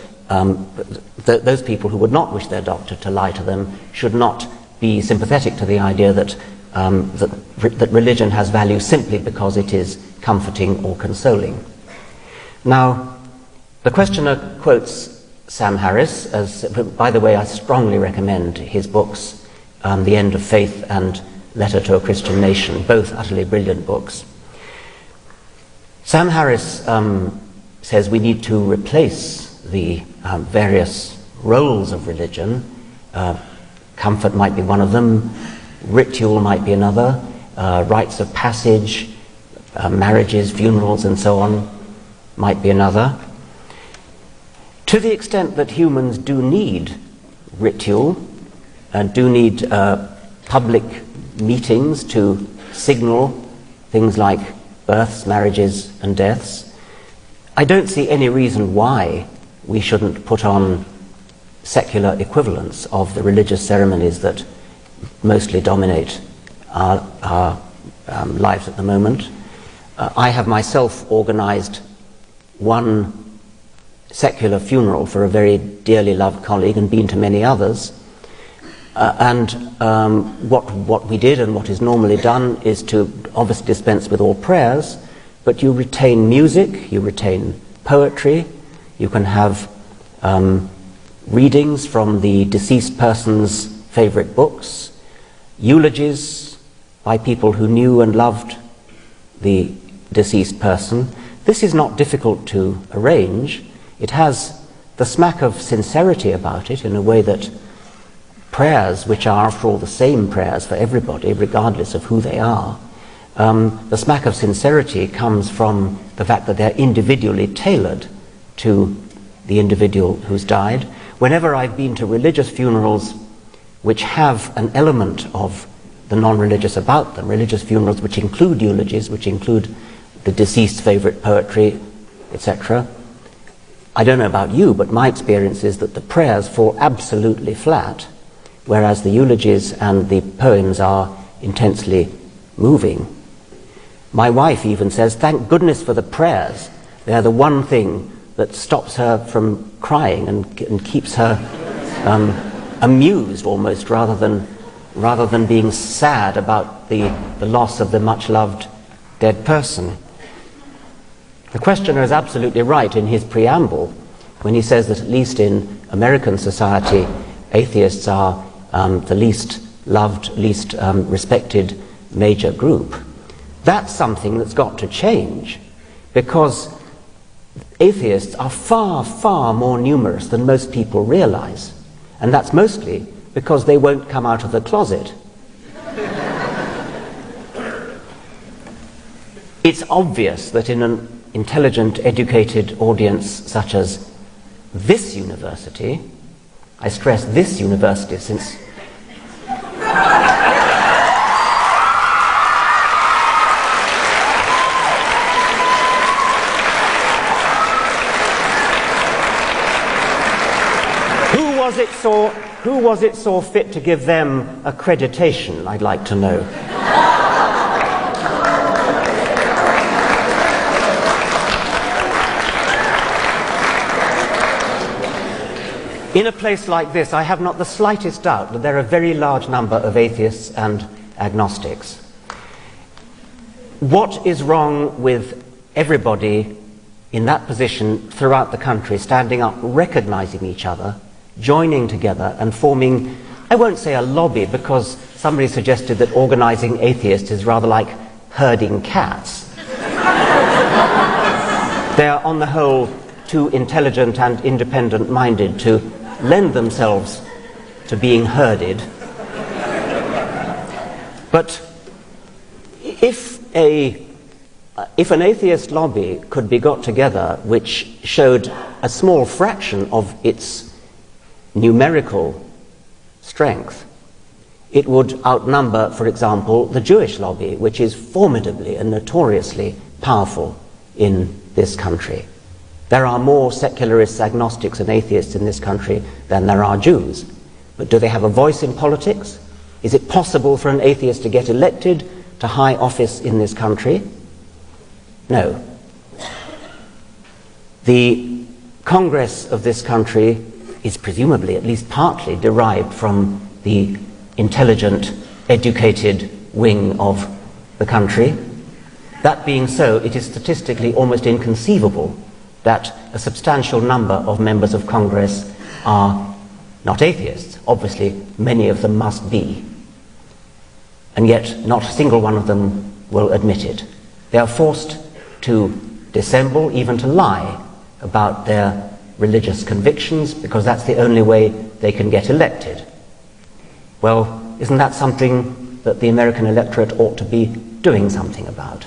those people who would not wish their doctor to lie to them should not be sympathetic to the idea that, that religion has value simply because it is comforting or consoling. Now, the questioner quotes Sam Harris, as, by the way, I strongly recommend his books, The End of Faith and Letter to a Christian Nation, both utterly brilliant books. Sam Harris says we need to replace the various roles of religion. Comfort might be one of them, ritual might be another, rites of passage, marriages, funerals, and so on might be another. To the extent that humans do need ritual and do need public meetings to signal things like births, marriages, and deaths, I don't see any reason why we shouldn't put on secular equivalents of the religious ceremonies that mostly dominate our lives at the moment. I have myself organized one secular funeral for a very dearly loved colleague and been to many others. What we did and what is normally done is to obviously dispense with all prayers, but you retain music, you retain poetry, you can have readings from the deceased person's favorite books, eulogies by people who knew and loved the deceased person. This is not difficult to arrange. It has the smack of sincerity about it in a way that prayers, which are after all the same prayers for everybody, regardless of who they are, the smack of sincerity comes from the fact that they're individually tailored to the individual who's died. Whenever I've been to religious funerals which have an element of the non-religious about them, religious funerals which include eulogies, which include the deceased's favorite poetry, etc., I don't know about you, but my experience is that the prayers fall absolutely flat, whereas the eulogies and the poems are intensely moving. My wife even says, thank goodness for the prayers. They're the one thing that stops her from crying and keeps her amused almost, rather than being sad about the loss of the much-loved dead person. The questioner is absolutely right in his preamble when he says that at least in American society, atheists are the least loved, least respected major group. That's something that's got to change, because atheists are far, far more numerous than most people realize. And that's mostly because they won't come out of the closet. It's obvious that in an intelligent, educated audience such as this university, I stress this university since who was it saw fit to give them accreditation, I'd like to know. In a place like this, I have not the slightest doubt that there are a very large number of atheists and agnostics. What is wrong with everybody in that position throughout the country, standing up, recognizing each other, joining together and forming, I won't say a lobby, because somebody suggested that organizing atheists is rather like herding cats. They are on the whole too intelligent and independent-minded to lend themselves to being herded. But if an atheist lobby could be got together which showed a small fraction of its numerical strength, it would outnumber, for example, the Jewish lobby, which is formidably and notoriously powerful in this country. There are more secularists, agnostics, and atheists in this country than there are Jews. But do they have a voice in politics? Is it possible for an atheist to get elected to high office in this country? No. The Congress of this country is presumably, at least partly, derived from the intelligent, educated wing of the country. That being so, it is statistically almost inconceivable that a substantial number of members of Congress are not atheists. Obviously, many of them must be. And yet, not a single one of them will admit it. They are forced to dissemble, even to lie about their religious convictions, because that's the only way they can get elected. Well, isn't that something that the American electorate ought to be doing something about?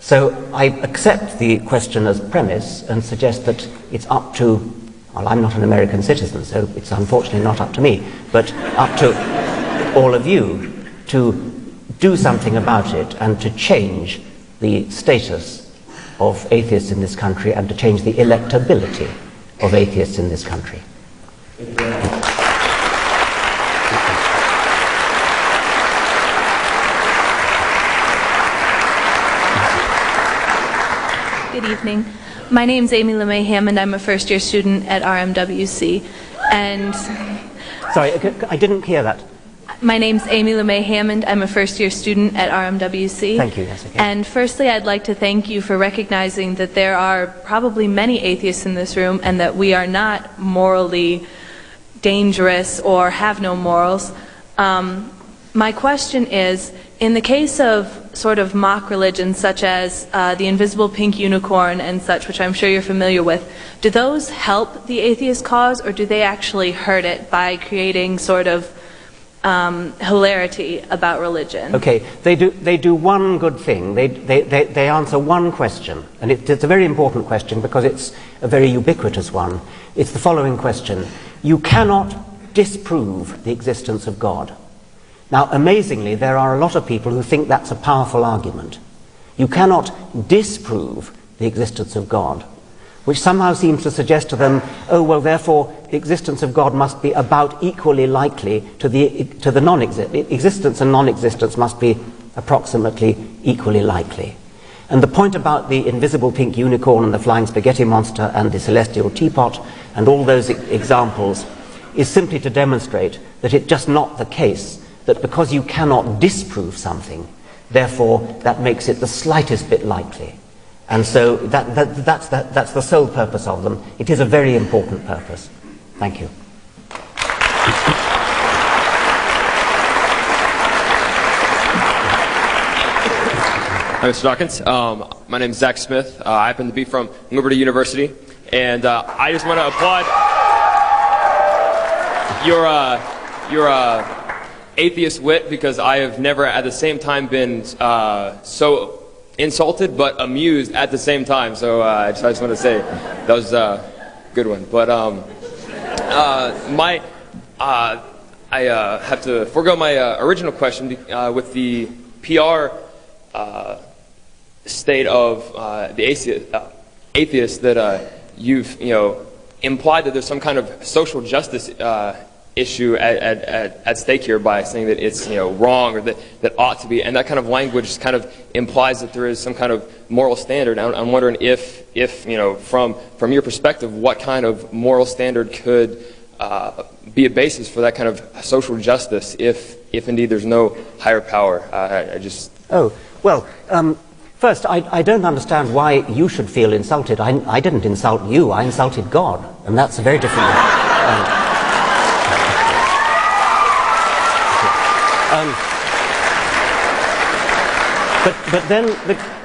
So I accept the questioner's premise and suggest that it's up to, well, I'm not an American citizen, so it's unfortunately not up to me, but up to all of you to do something about it and to change the status of atheists in this country and to change the electability of atheists in this country. Good evening. My name's Amy LeMay Hammond. I'm a first-year student at RMWC. And sorry, I didn't hear that. My name's Amy LeMay Hammond. I'm a first-year student at RMWC. Thank you. Yes, okay. And firstly, I'd like to thank you for recognizing that there are probably many atheists in this room and that we are not morally dangerous or have no morals. My question is, in the case of sort of mock religions such as the invisible pink unicorn and such, which I'm sure you're familiar with, do those help the atheist cause or do they actually hurt it by creating sort of hilarity about religion? Okay, they do one good thing. They answer one question, and it's a very important question because it's a very ubiquitous one. It's the following question. You cannot disprove the existence of God. Now, amazingly, there are a lot of people who think that's a powerful argument. You cannot disprove the existence of God, which somehow seems to suggest to them, oh, well, therefore, the existence of God must be about equally likely to the non-existence. Existence and non-existence must be approximately equally likely. And the point about the invisible pink unicorn and the flying spaghetti monster and the celestial teapot and all those examples is simply to demonstrate that it's just not the case that because you cannot disprove something, therefore that makes it the slightest bit likely. And so that's the sole purpose of them. It is a very important purpose. Thank you. Hi, Mr. Dawkins. My name is Zach Smith. I happen to be from Liberty University, and I just want to applaud your atheist wit, because I have never at the same time been so insulted but amused at the same time. So I just want to say that was a good one. But I have to forego my original question with the PR state of the atheists that you've implied that there's some kind of social justice issue at stake here by saying that it's wrong or that ought to be, and that kind of language kind of implies that there is some kind of moral standard. I'm wondering if from your perspective, what kind of moral standard could be a basis for that kind of social justice if indeed there's no higher power? First, I don't understand why you should feel insulted. I didn't insult you, I insulted God, and that's a very different thing. But then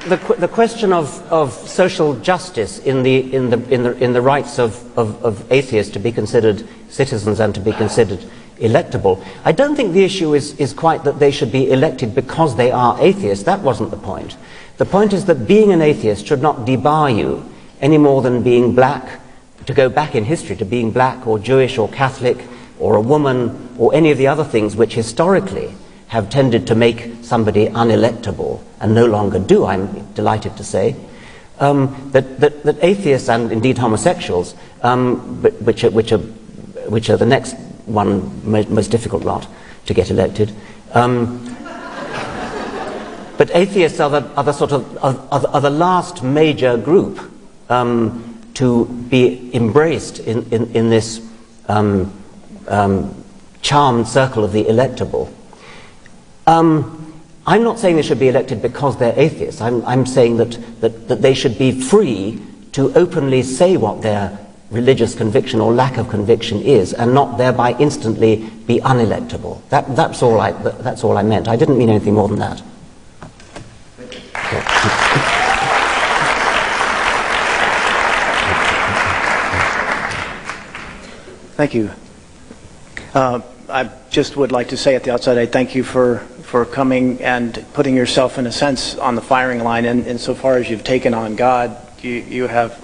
the question of social justice in the rights of atheists to be considered citizens and to be considered electable, I don't think the issue is quite that they should be elected because they are atheists. That wasn't the point. The point is that being an atheist should not debar you any more than being black, to go back in history to being black or Jewish or Catholic or a woman, or any of the other things which historically have tended to make somebody unelectable, and no longer do, I'm delighted to say, that atheists and indeed homosexuals, which are the next one most difficult lot to get elected, but atheists are the last major group to be embraced in this charmed circle of the electable. I'm not saying they should be elected because they're atheists. I'm saying that they should be free to openly say what their religious conviction or lack of conviction is, and not thereby instantly be unelectable. That's all I meant. I didn't mean anything more than that. Thank you. I just would like to say at the outset, I thank you for coming and putting yourself, in a sense, on the firing line. And insofar as you've taken on God, you have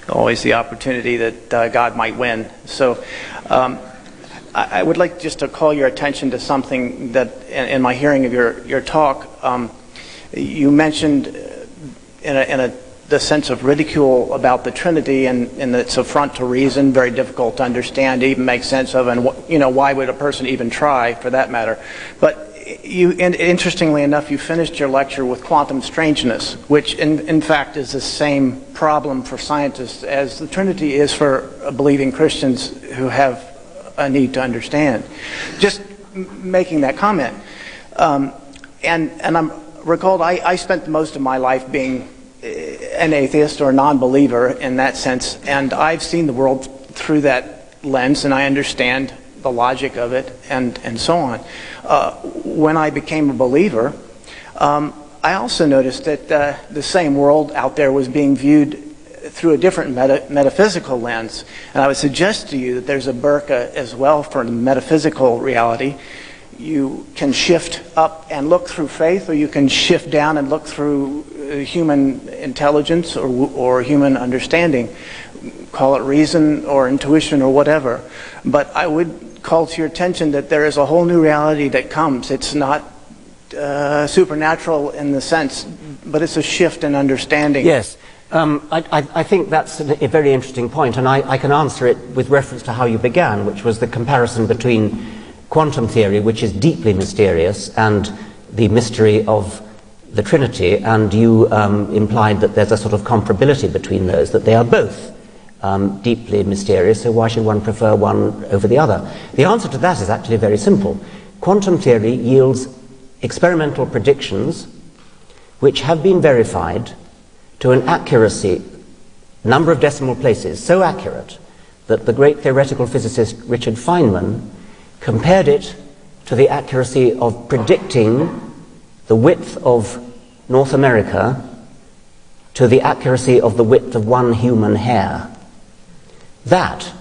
always the opportunity that God might win. So I would like just to call your attention to something that, in my hearing of your talk, you mentioned the sense of ridicule about the Trinity, and it's affront to reason, very difficult to understand, to even make sense of, and why would a person even try, for that matter. But interestingly enough, you finished your lecture with quantum strangeness, which in fact is the same problem for scientists as the Trinity is for believing Christians who have a need to understand. Just making that comment. And I'm recalled, I spent most of my life being an atheist or a non-believer in that sense, and I've seen the world through that lens, and I understand the logic of it, and so on. When I became a believer, I also noticed that the same world out there was being viewed through a different metaphysical lens, and I would suggest to you that there's a burqa as well for metaphysical reality. You can shift up and look through faith, or you can shift down and look through human intelligence or human understanding. Call it reason or intuition or whatever. But I would call to your attention that there is a whole new reality that comes. It's not supernatural in the sense, but it's a shift in understanding. Yes. I think that's a very interesting point, and I can answer it with reference to how you began, which was the comparison between quantum theory, which is deeply mysterious, and the mystery of the Trinity, and you implied that there's a sort of comparability between those, that they are both deeply mysterious, so why should one prefer one over the other? The answer to that is actually very simple. Quantum theory yields experimental predictions which have been verified to an accuracy, number of decimal places, so accurate that the great theoretical physicist Richard Feynman compared it to the accuracy of predicting the width of North America to the accuracy of the width of one human hair. That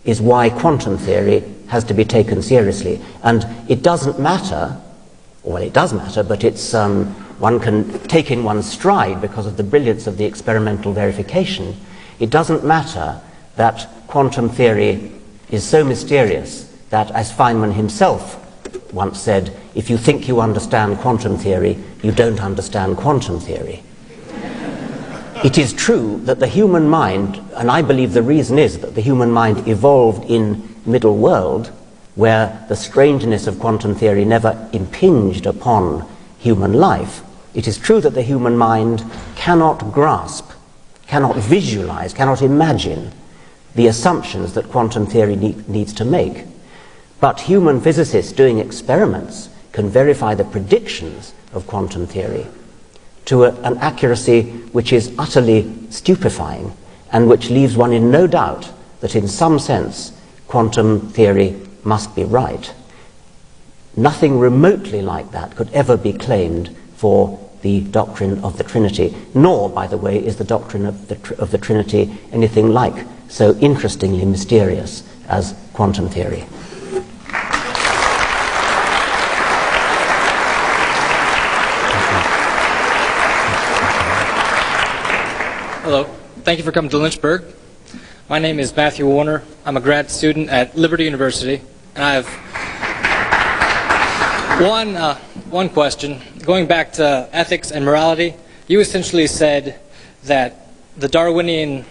is why quantum theory has to be taken seriously. And it doesn't matter, well, it does matter, but it's one can take in one's stride because of the brilliance of the experimental verification. It doesn't matter that quantum theory is so mysterious that, as Feynman himself once said, if you think you understand quantum theory, you don't understand quantum theory. It is true that the human mind, and I believe the reason is that the human mind evolved in middle world, where the strangeness of quantum theory never impinged upon human life. It is true that the human mind cannot grasp, cannot visualize, cannot imagine the assumptions that quantum theory needs to make. But human physicists doing experiments can verify the predictions of quantum theory to an accuracy which is utterly stupefying, and which leaves one in no doubt that in some sense quantum theory must be right. Nothing remotely like that could ever be claimed for the doctrine of the Trinity, nor, by the way, is the doctrine of the Trinity anything like so interestingly mysterious as quantum theory. Hello. Thank you for coming to Lynchburg. My name is Matthew Warner. I'm a grad student at Liberty University, and I have one question. Going back to ethics and morality, you essentially said that the Darwinian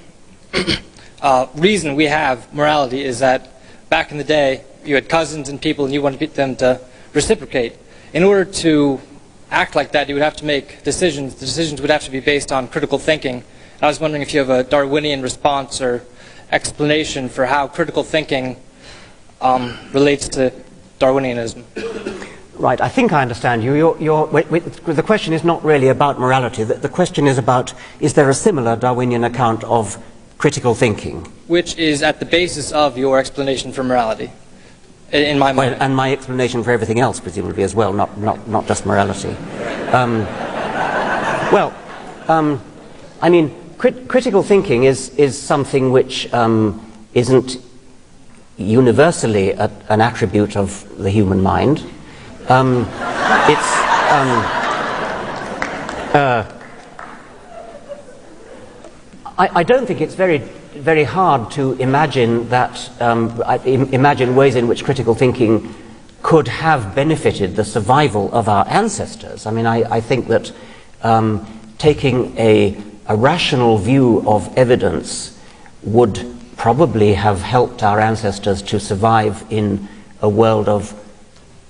reason we have morality is that back in the day, you had cousins and people and you wanted them to reciprocate. In order to act like that, you would have to make decisions. The decisions would have to be based on critical thinking. I was wondering if you have a Darwinian response or explanation for how critical thinking relates to Darwinianism. Right, I think I understand you. The question is not really about morality. The question is about, is there a similar Darwinian account of critical thinking? Which is at the basis of your explanation for morality, in my mind. Well, and my explanation for everything else, presumably, as well, not just morality. I mean, critical thinking is something which isn't universally an attribute of the human mind. I don't think it's very hard to imagine that imagine ways in which critical thinking could have benefited the survival of our ancestors. I mean, I think that taking a rational view of evidence would probably have helped our ancestors to survive in a world of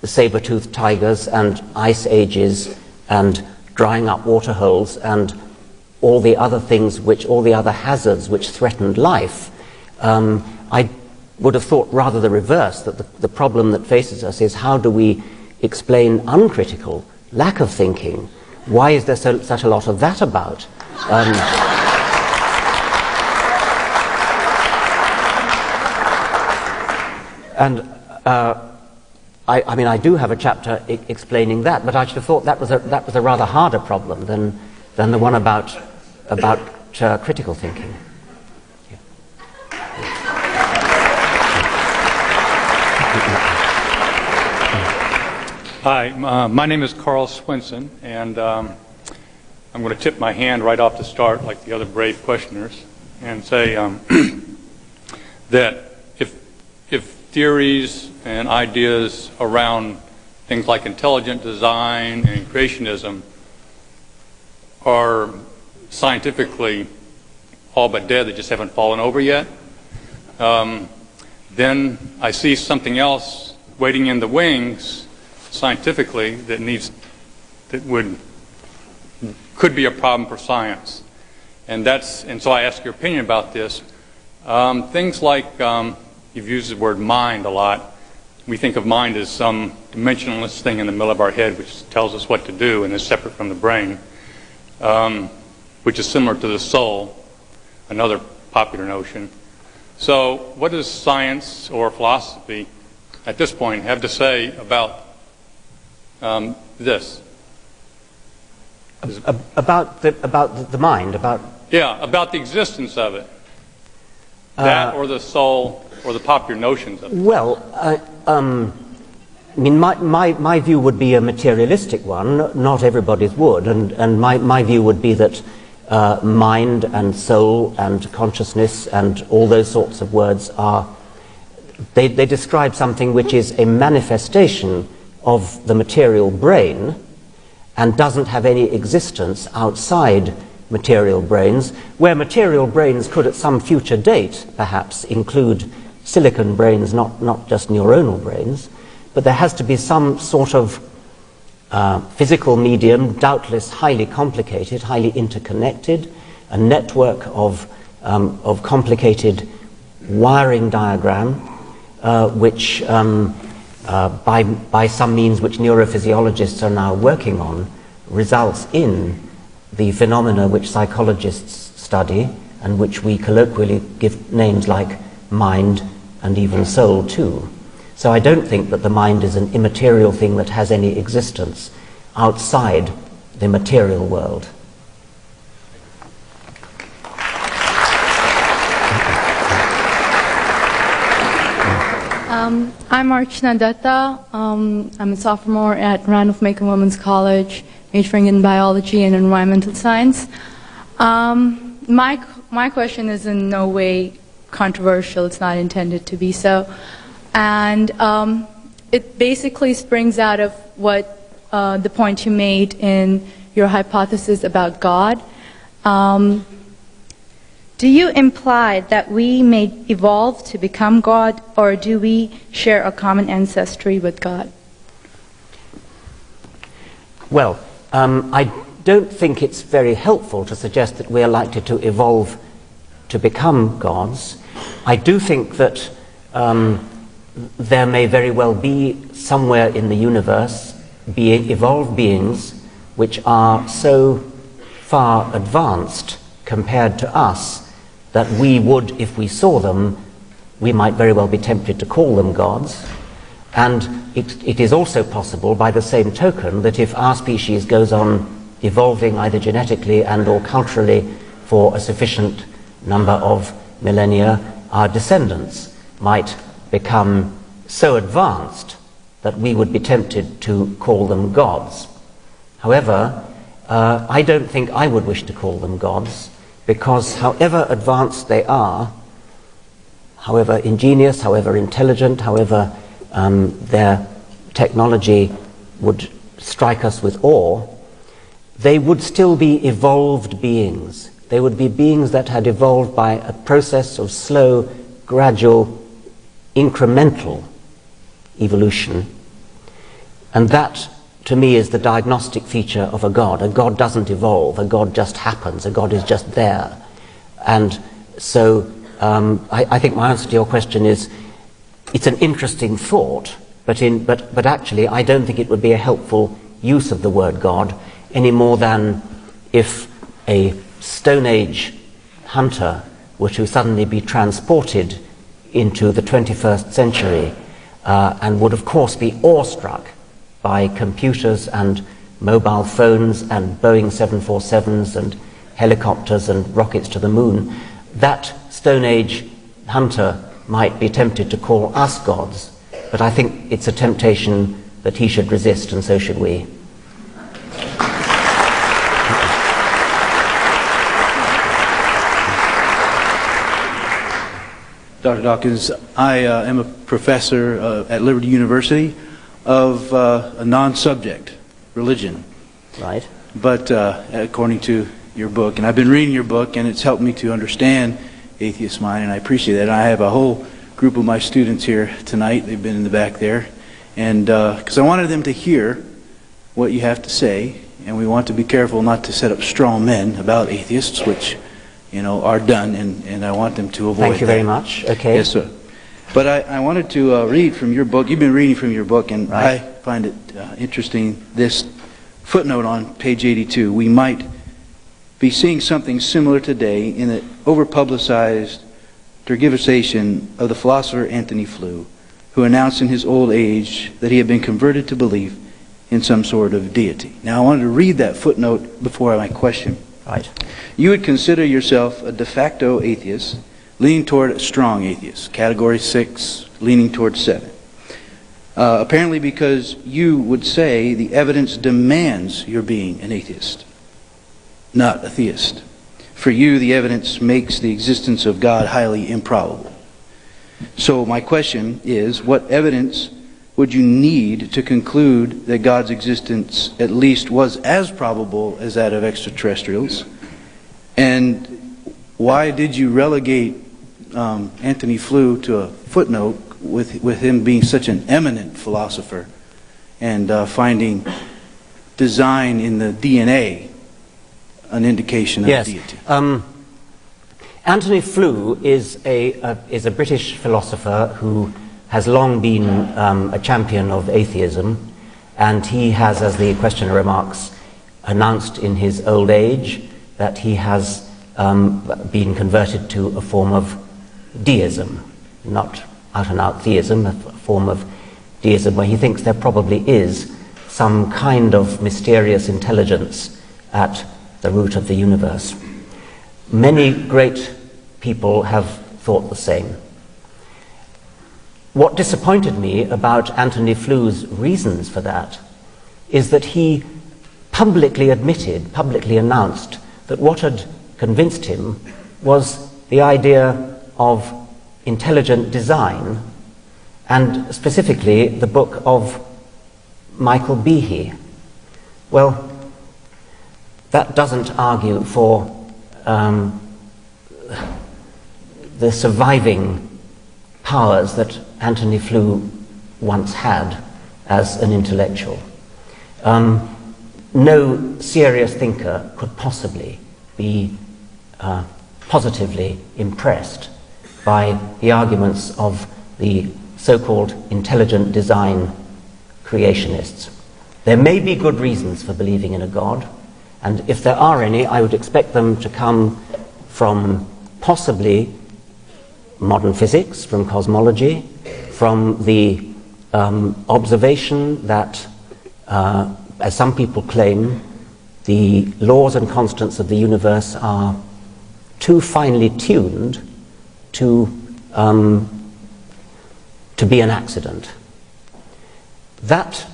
saber-toothed tigers and ice ages and drying up water holes and all the other things all the other hazards which threatened life. I would have thought rather the reverse, that the problem that faces us is how do we explain uncritical lack of thinking? Why is there such a lot of that about? I mean, I do have a chapter explaining that, but I should have thought that was a rather harder problem than the one about critical thinking. Yeah. Hi, my name is Carl Swinson, and I'm going to tip my hand right off the start, like the other brave questioners, and say that if theories and ideas around things like intelligent design and creationism are scientifically all but dead, they just haven't fallen over yet, then I see something else waiting in the wings scientifically that could be a problem for science. And so I ask your opinion about this. Things like, you've used the word mind a lot. We think of mind as some dimensionless thing in the middle of our head which tells us what to do and is separate from the brain, which is similar to the soul, another popular notion. So what does science or philosophy at this point have to say about this? About the mind, Yeah, about the existence of it. That or the soul or the popular notions of it. Well, I mean, my view would be a materialistic one. Not everybody's would, and my view would be that mind and soul and consciousness and all those sorts of words they describe something which is a manifestation of the material brain and doesn't have any existence outside material brains, where material brains could at some future date perhaps include silicon brains, not just neuronal brains, but there has to be some sort of physical medium, doubtless highly complicated, highly interconnected, a network of complicated wiring diagram, which by some means which neurophysiologists are now working on, results in the phenomena which psychologists study and which we colloquially give names like mind and even soul too. So I don't think that the mind is an immaterial thing that has any existence outside the material world. I'm Archana Dutta. I'm a sophomore at Ranulph-Macon Women's College, majoring in biology and environmental science. My question is in no way controversial. It's not intended to be so. And it basically springs out of what the point you made in your hypothesis about God. Do you imply that we may evolve to become God, or do we share a common ancestry with God? Well, I don't think it's very helpful to suggest that we are likely to evolve to become gods. I do think that there may very well be somewhere in the universe evolved beings which are so far advanced compared to us that we would, if we saw them, we might very well be tempted to call them gods. And it is also possible, by the same token, that if our species goes on evolving either genetically and or culturally for a sufficient number of millennia, our descendants might become so advanced that we would be tempted to call them gods. However, I don't think I would wish to call them gods, because however advanced they are, however ingenious, however intelligent, however their technology would strike us with awe, they would still be evolved beings. They would be beings that had evolved by a process of slow, gradual, incremental evolution. And that, to me, is the diagnostic feature of a god. A god doesn't evolve. A god just happens. A god is just there. And so I think my answer to your question is, it's an interesting thought, but actually I don't think it would be a helpful use of the word God, any more than if a Stone Age hunter were to suddenly be transported into the 21st century and would of course be awestruck by computers and mobile phones and Boeing 747s and helicopters and rockets to the moon. That Stone Age hunter might be tempted to call us gods, but I think it's a temptation that he should resist, and so should we. Dr. Dawkins, I am a professor at Liberty University of a non-subject, religion. Right. But according to your book, and I've been reading your book, and it's helped me to understand atheist mind, and I appreciate that. And I have a whole group of my students here tonight. They've been in the back there, and because I wanted them to hear what you have to say, and we want to be careful not to set up straw men about atheists, which, you know, are done, and I want them to avoid. Thank you very much. Okay. Yes, sir. But I wanted to read from your book. You've been reading from your book, and right. I find it interesting, this footnote on page 82. We might be seeing something similar today in the over-publicized tergiversation of the philosopher Antony Flew, who announced in his old age that he had been converted to belief in some sort of deity. Now, I wanted to read that footnote before my question. Right. You would consider yourself a de facto atheist, leaning toward a strong atheist, category 6, leaning toward 7. Apparently because you would say the evidence demands your being an atheist, not a theist. For you, the evidence makes the existence of God highly improbable. So my question is, what evidence would you need to conclude that God's existence at least was as probable as that of extraterrestrials? And why did you relegate Antony Flew to a footnote with him being such an eminent philosopher and finding design in the DNA an indication of deity? Antony Flew is a British philosopher who has long been a champion of atheism, and he has, as the questioner remarks, announced in his old age that he has been converted to a form of deism, not out-and-out theism, a form of deism where he thinks there probably is some kind of mysterious intelligence at the root of the universe. Many great people have thought the same. What disappointed me about Antony Flew's reasons for that is that he publicly admitted, publicly announced, that what had convinced him was the idea of intelligent design, and specifically the book of Michael Behe. Well, that doesn't argue for the surviving powers that Antony Flew once had as an intellectual. No serious thinker could possibly be positively impressed by the arguments of the so-called intelligent design creationists. There may be good reasons for believing in a God, and if there are any, I would expect them to come from possibly modern physics, from cosmology, from the observation that, as some people claim, the laws and constants of the universe are too finely tuned to be an accident. That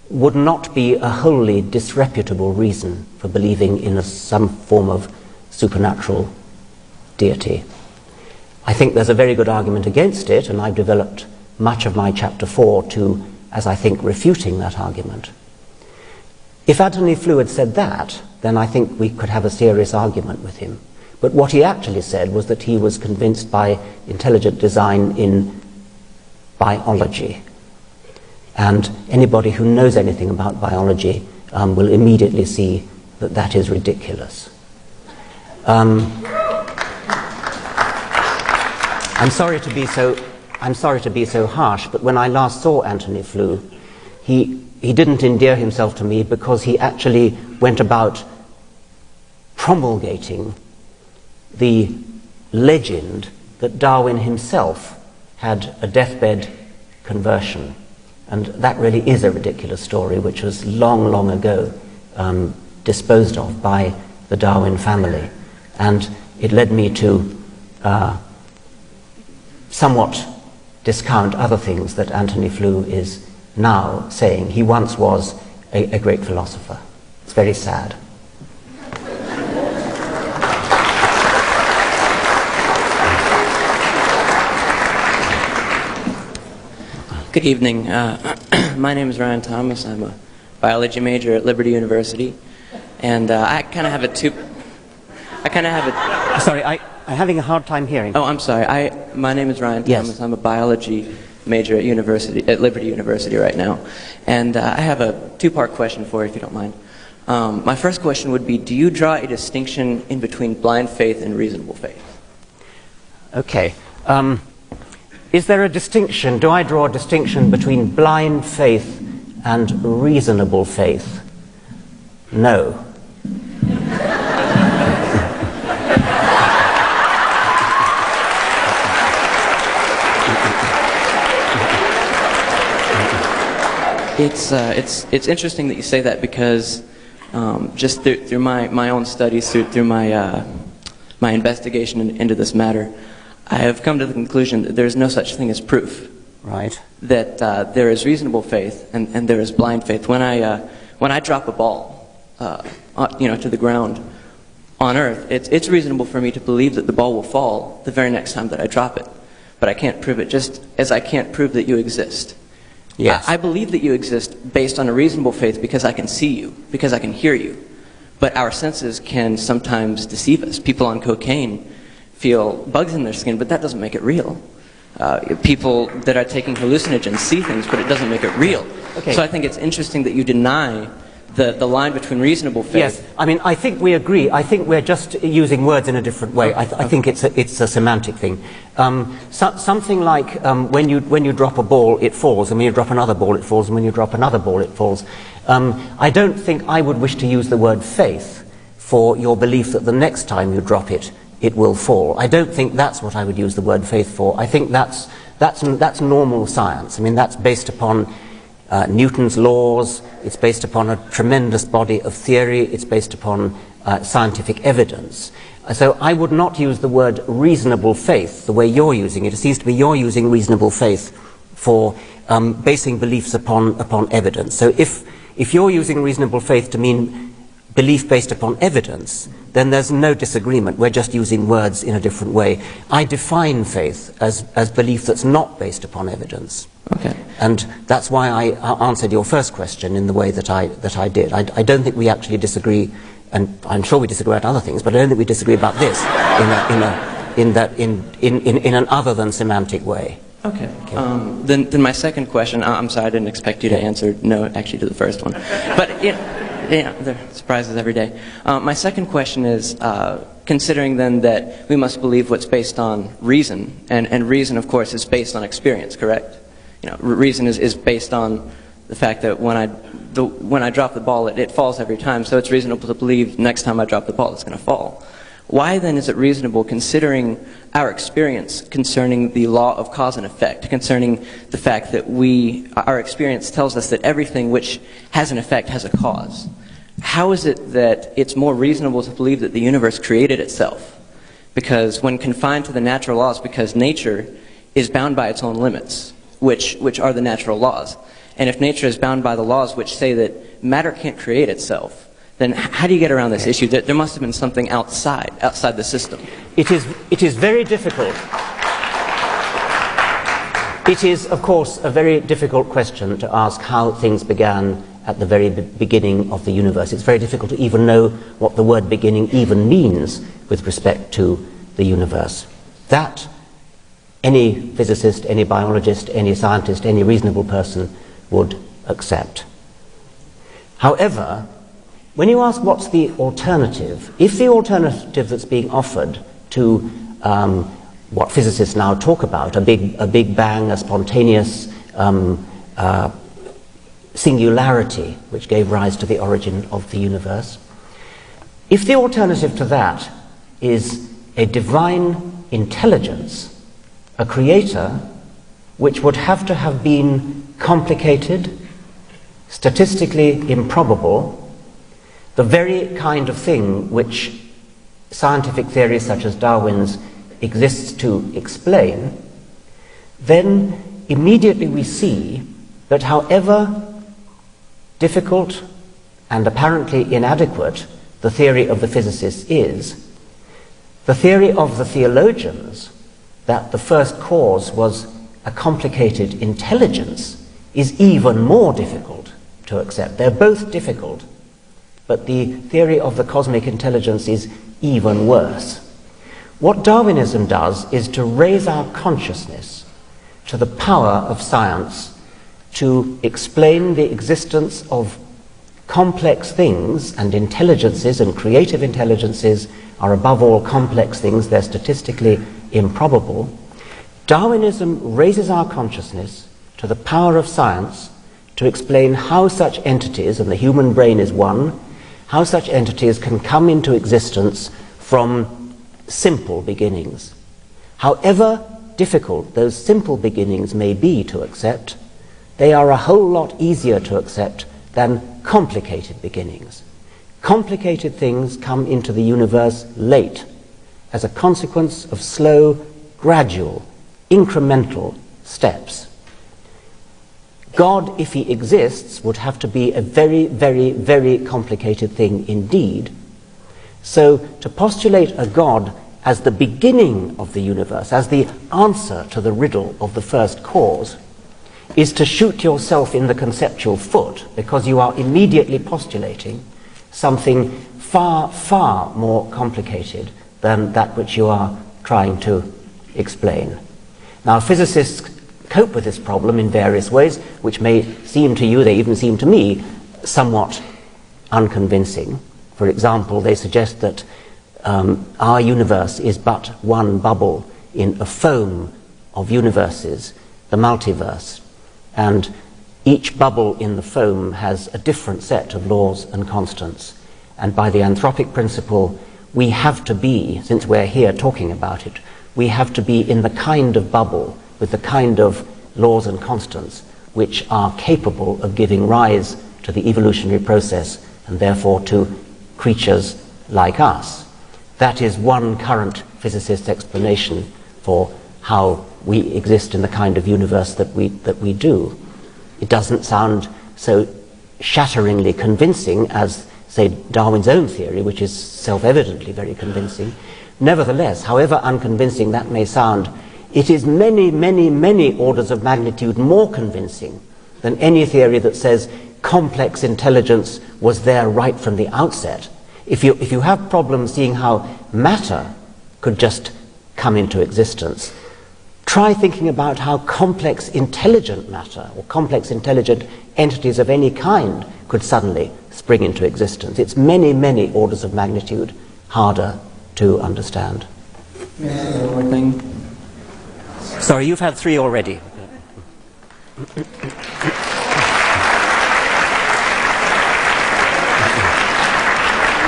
would not be a wholly disreputable reason for believing in some form of supernatural deity. I think there's a very good argument against it, and I've developed much of my chapter 4 to, as I think, refuting that argument. If Antony Flew had said that, then I think we could have a serious argument with him. But what he actually said was that he was convinced by intelligent design in biology. And anybody who knows anything about biology will immediately see that that is ridiculous. I'm sorry to be so harsh, but when I last saw Antony Flew, he didn't endear himself to me because he actually went about promulgating the legend that Darwin himself had a deathbed conversion. And that really is a ridiculous story, which was long, long ago disposed of by the Darwin family. And it led me to somewhat discount other things that Antony Flew is now saying. He once was a great philosopher. It's very sad. Good evening. My name is Ryan Thomas. I'm a biology major at Liberty University, and I kind of have a Sorry, I'm having a hard time hearing. Oh, I'm sorry. My name is Ryan Thomas. Yes. I'm a biology major at Liberty University right now, and I have a two-part question for you, if you don't mind. My first question would be: do you draw a distinction in between blind faith and reasonable faith? Okay. Is there a distinction? Do I draw a distinction between blind faith and reasonable faith? No. It's interesting that you say that, because just through my own studies, through my my investigation into this matter, I have come to the conclusion that there is no such thing as proof. Right. That there is reasonable faith and there is blind faith. When I drop a ball, to the ground on Earth, it's reasonable for me to believe that the ball will fall the very next time that I drop it. But I can't prove it, just as I can't prove that you exist. Yes. I believe that you exist based on a reasonable faith because I can see you, because I can hear you. But our senses can sometimes deceive us. People on cocaine feel bugs in their skin, but that doesn't make it real. People that are taking hallucinogens see things, but it doesn't make it real. Okay. So I think it's interesting that you deny the line between reasonable faith. Yes, I mean, I think we agree. I think we're just using words in a different way. I think it's a semantic thing. Something like when you drop a ball, it falls, and when you drop another ball, it falls, and when you drop another ball, it falls. I don't think I would wish to use the word faith for your belief that the next time you drop it, it will fall. I don't think that's what I would use the word faith for. I think that's normal science. I mean, that's based upon Newton's laws. It's based upon a tremendous body of theory. It's based upon scientific evidence. So I would not use the word reasonable faith the way you're using it. It seems to me you're using reasonable faith for basing beliefs upon evidence. So if you're using reasonable faith to mean belief based upon evidence, then there's no disagreement. We're just using words in a different way. I define faith as belief that's not based upon evidence. Okay. And that's why I answered your first question in the way that I did. I don't think we actually disagree, and I'm sure we disagree about other things, but I don't think we disagree about this in an other than semantic way. Okay. Then my second question, I'm sorry, I didn't expect you to answer no actually to the first one. But yeah, there are surprises every day. My second question is, considering then that we must believe what's based on reason, and reason, of course, is based on experience, correct? You know, reason is based on the fact that when I drop the ball, it falls every time, so it's reasonable to believe next time I drop the ball, it's going to fall. Why then is it reasonable, considering our experience concerning the law of cause and effect, concerning the fact that our experience tells us that everything which has an effect has a cause? How is it that it's more reasonable to believe that the universe created itself? Because when confined to the natural laws, because nature is bound by its own limits, which are the natural laws. And if nature is bound by the laws which say that matter can't create itself, then how do you get around this issue? There must have been something outside the system. It is very difficult. It is, of course, a very difficult question to ask how things began at the very beginning of the universe. It's very difficult to even know what the word beginning even means with respect to the universe. That any physicist, any biologist, any scientist, any reasonable person would accept. However, when you ask what's the alternative, if the alternative that's being offered to what physicists now talk about, a big bang, a spontaneous singularity which gave rise to the origin of the universe, if the alternative to that is a divine intelligence, a creator which would have to have been complicated, statistically improbable, the very kind of thing which scientific theory such as Darwin's exists to explain, then immediately we see that however difficult and apparently inadequate the theory of the physicists is, the theory of the theologians that the first cause was a complicated intelligence is even more difficult to accept. They're both difficult, but the theory of the cosmic intelligence is even worse. What Darwinism does is to raise our consciousness to the power of science to explain the existence of complex things, and intelligences and creative intelligences are above all complex things. They're statistically improbable. Darwinism raises our consciousness to the power of science to explain how such entities, and the human brain is one, how such entities can come into existence from simple beginnings. However difficult those simple beginnings may be to accept, they are a whole lot easier to accept than complicated beginnings. Complicated things come into the universe late, as a consequence of slow, gradual, incremental steps. God, if he exists, would have to be a very, very, very complicated thing indeed. So to postulate a God as the beginning of the universe, as the answer to the riddle of the first cause, is to shoot yourself in the conceptual foot, because you are immediately postulating something far, far more complicated than that which you are trying to explain. Now, physicists cope with this problem in various ways, which may seem to you, they even seem to me, somewhat unconvincing. For example, they suggest that our universe is but one bubble in a foam of universes, the multiverse, and each bubble in the foam has a different set of laws and constants. And by the anthropic principle, we have to be, since we're here talking about it, we have to be in the kind of bubble with the kind of laws and constants which are capable of giving rise to the evolutionary process and therefore to creatures like us. That is one current physicist's explanation for how we exist in the kind of universe that we do. It doesn't sound so shatteringly convincing as say, Darwin's own theory, which is self-evidently very convincing. Nevertheless, however unconvincing that may sound, it is many, many, many orders of magnitude more convincing than any theory that says complex intelligence was there right from the outset. If you have problems seeing how matter could just come into existence, try thinking about how complex intelligent matter or complex intelligent entities of any kind could suddenly spring into existence. It's many, many orders of magnitude harder to understand. May I say one more thing? Sorry, you've had 3 already.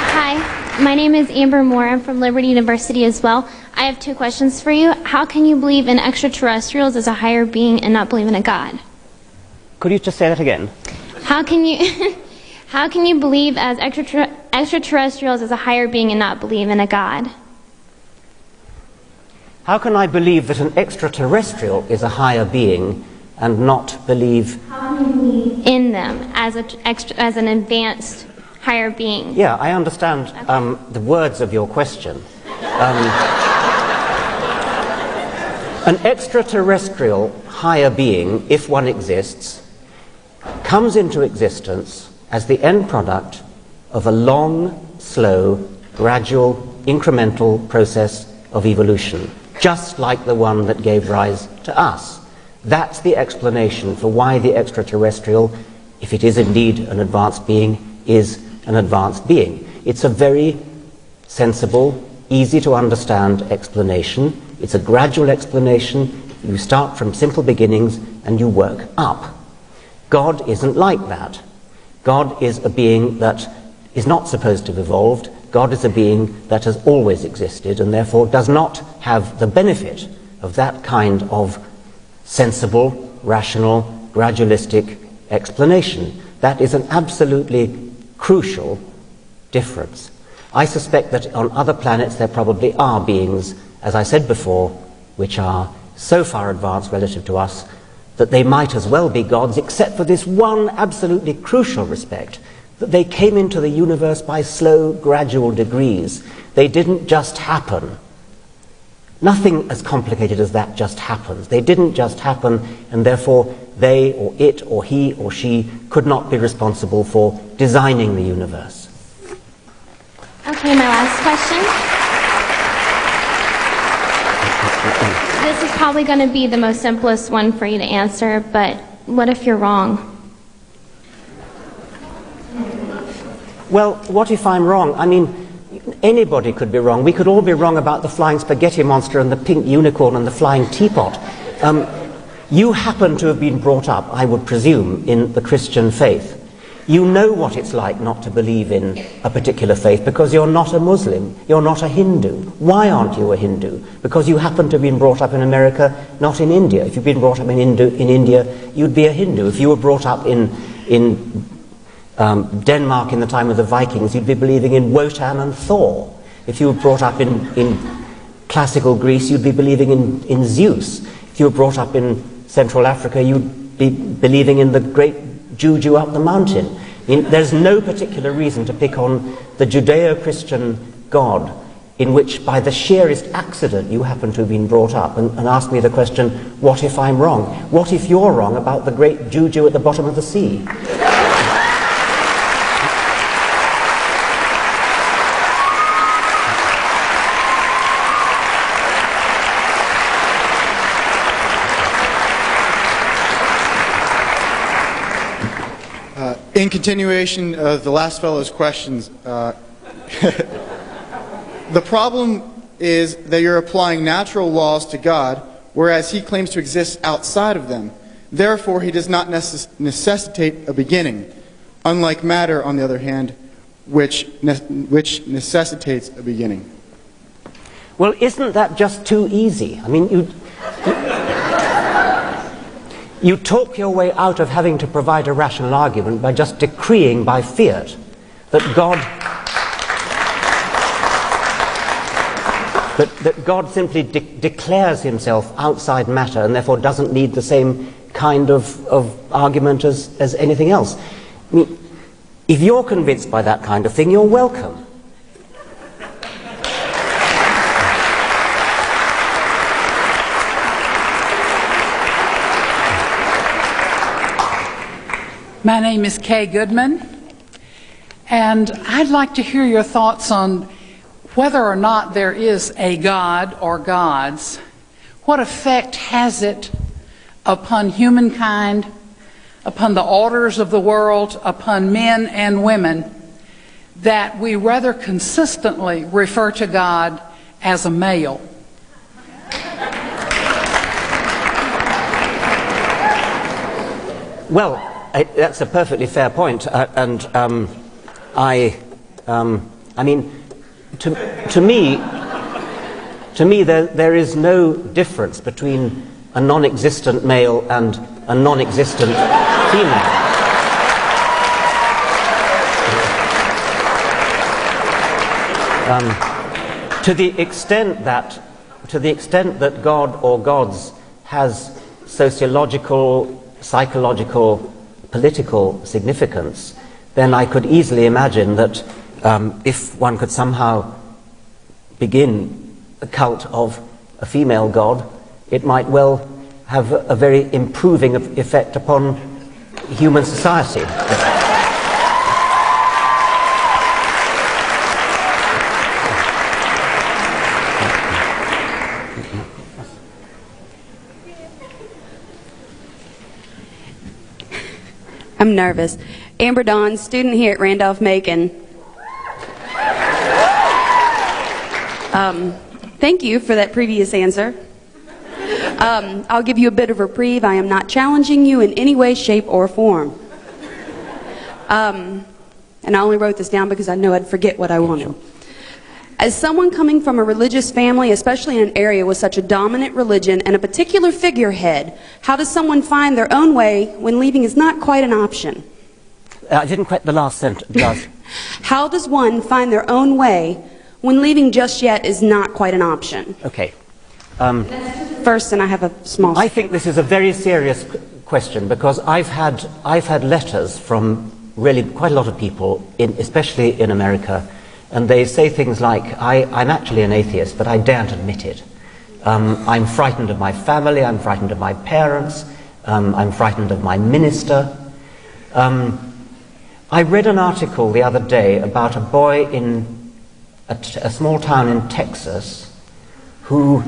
Hi, my name is Amber Moore. I'm from Liberty University as well. I have 2 questions for you. How can you believe in extraterrestrials as a higher being and not believe in a God? Could you just say that again? How can you how can you believe as extraterrestrials as a higher being and not believe in a God? How can I believe that an extraterrestrial is a higher being and not believe... How can you believe in them as an advanced higher being? Yeah, I understand the words of your question. An extraterrestrial higher being, if one exists, comes into existence as the end product of a long, slow, gradual, incremental process of evolution, just like the one that gave rise to us. That's the explanation for why the extraterrestrial, if it is indeed an advanced being, is an advanced being. It's a very sensible, easy to understand explanation. It's a gradual explanation. You start from simple beginnings and you work up. God isn't like that. God is a being that is not supposed to have evolved. God is a being that has always existed and therefore does not have the benefit of that kind of sensible, rational, gradualistic explanation. That is an absolutely crucial difference. I suspect that on other planets there probably are beings, as I said before, which are so far advanced relative to us that they might as well be gods, except for this one absolutely crucial respect, that they came into the universe by slow, gradual degrees. They didn't just happen. Nothing as complicated as that just happens. They didn't just happen, and therefore they or it or he or she could not be responsible for designing the universe. Okay, my last question. This is probably going to be the most simplest one for you to answer, but what if you're wrong? Well, what if I'm wrong? I mean, anybody could be wrong. We could all be wrong about the flying spaghetti monster and the pink unicorn and the flying teapot. You happen to have been brought up, I would presume, in the Christian faith. You know what it's like not to believe in a particular faith because you're not a Muslim, you're not a Hindu. Why aren't you a Hindu? Because you happen to have been brought up in America, not in India. If you'd been brought up in India, you'd be a Hindu. If you were brought up in Denmark in the time of the Vikings, you'd be believing in Wotan and Thor. If you were brought up in classical Greece, you'd be believing in Zeus. If you were brought up in Central Africa, you'd be believing in the great Juju up the mountain. I mean, there's no particular reason to pick on the Judeo-Christian God in which by the sheerest accident you happen to have been brought up and ask me the question, what if I'm wrong? What if you're wrong about the great Juju at the bottom of the sea? In continuation of the last fellow's questions, the problem is that you're applying natural laws to God, whereas he claims to exist outside of them. Therefore, he does not necessitate a beginning, unlike matter, on the other hand, which necessitates a beginning. Well, isn't that just too easy? I mean, you talk your way out of having to provide a rational argument by just decreeing by fiat that God simply declares himself outside matter and therefore doesn't need the same kind of argument as anything else. I mean, If you're convinced by that kind of thing, you're welcome. My name is Kay Goodman, and I'd like to hear your thoughts on whether or not there is a God or gods. What effect has it upon humankind, upon the orders of the world, upon men and women, that we rather consistently refer to God as a male? Well, that's a perfectly fair point, and I mean, to me, there is no difference between a non-existent male and a non-existent female. To the extent that God or gods has sociological, psychological, political significance, then I could easily imagine that if one could somehow begin a cult of a female god, it might well have a very improving effect upon human society. I'm nervous. Amber Dawn, student here at Randolph-Macon. Thank you for that previous answer. I'll give you a bit of reprieve. I am not challenging you in any way, shape, or form. And I only wrote this down because I know I'd forget what I wanted. As someone coming from a religious family, especially in an area with such a dominant religion and a particular figurehead, how does someone find their own way when leaving is not quite an option? I didn't quite the last sentence. How does one find their own way when leaving just yet is not quite an option? Okay. First, and I have a small... I think this is a very serious question, because I've had letters from really quite a lot of people, especially in America, and they say things like, I'm actually an atheist, but I daren't admit it. I'm frightened of my family, I'm frightened of my parents, I'm frightened of my minister. I read an article the other day about a boy in a small town in Texas who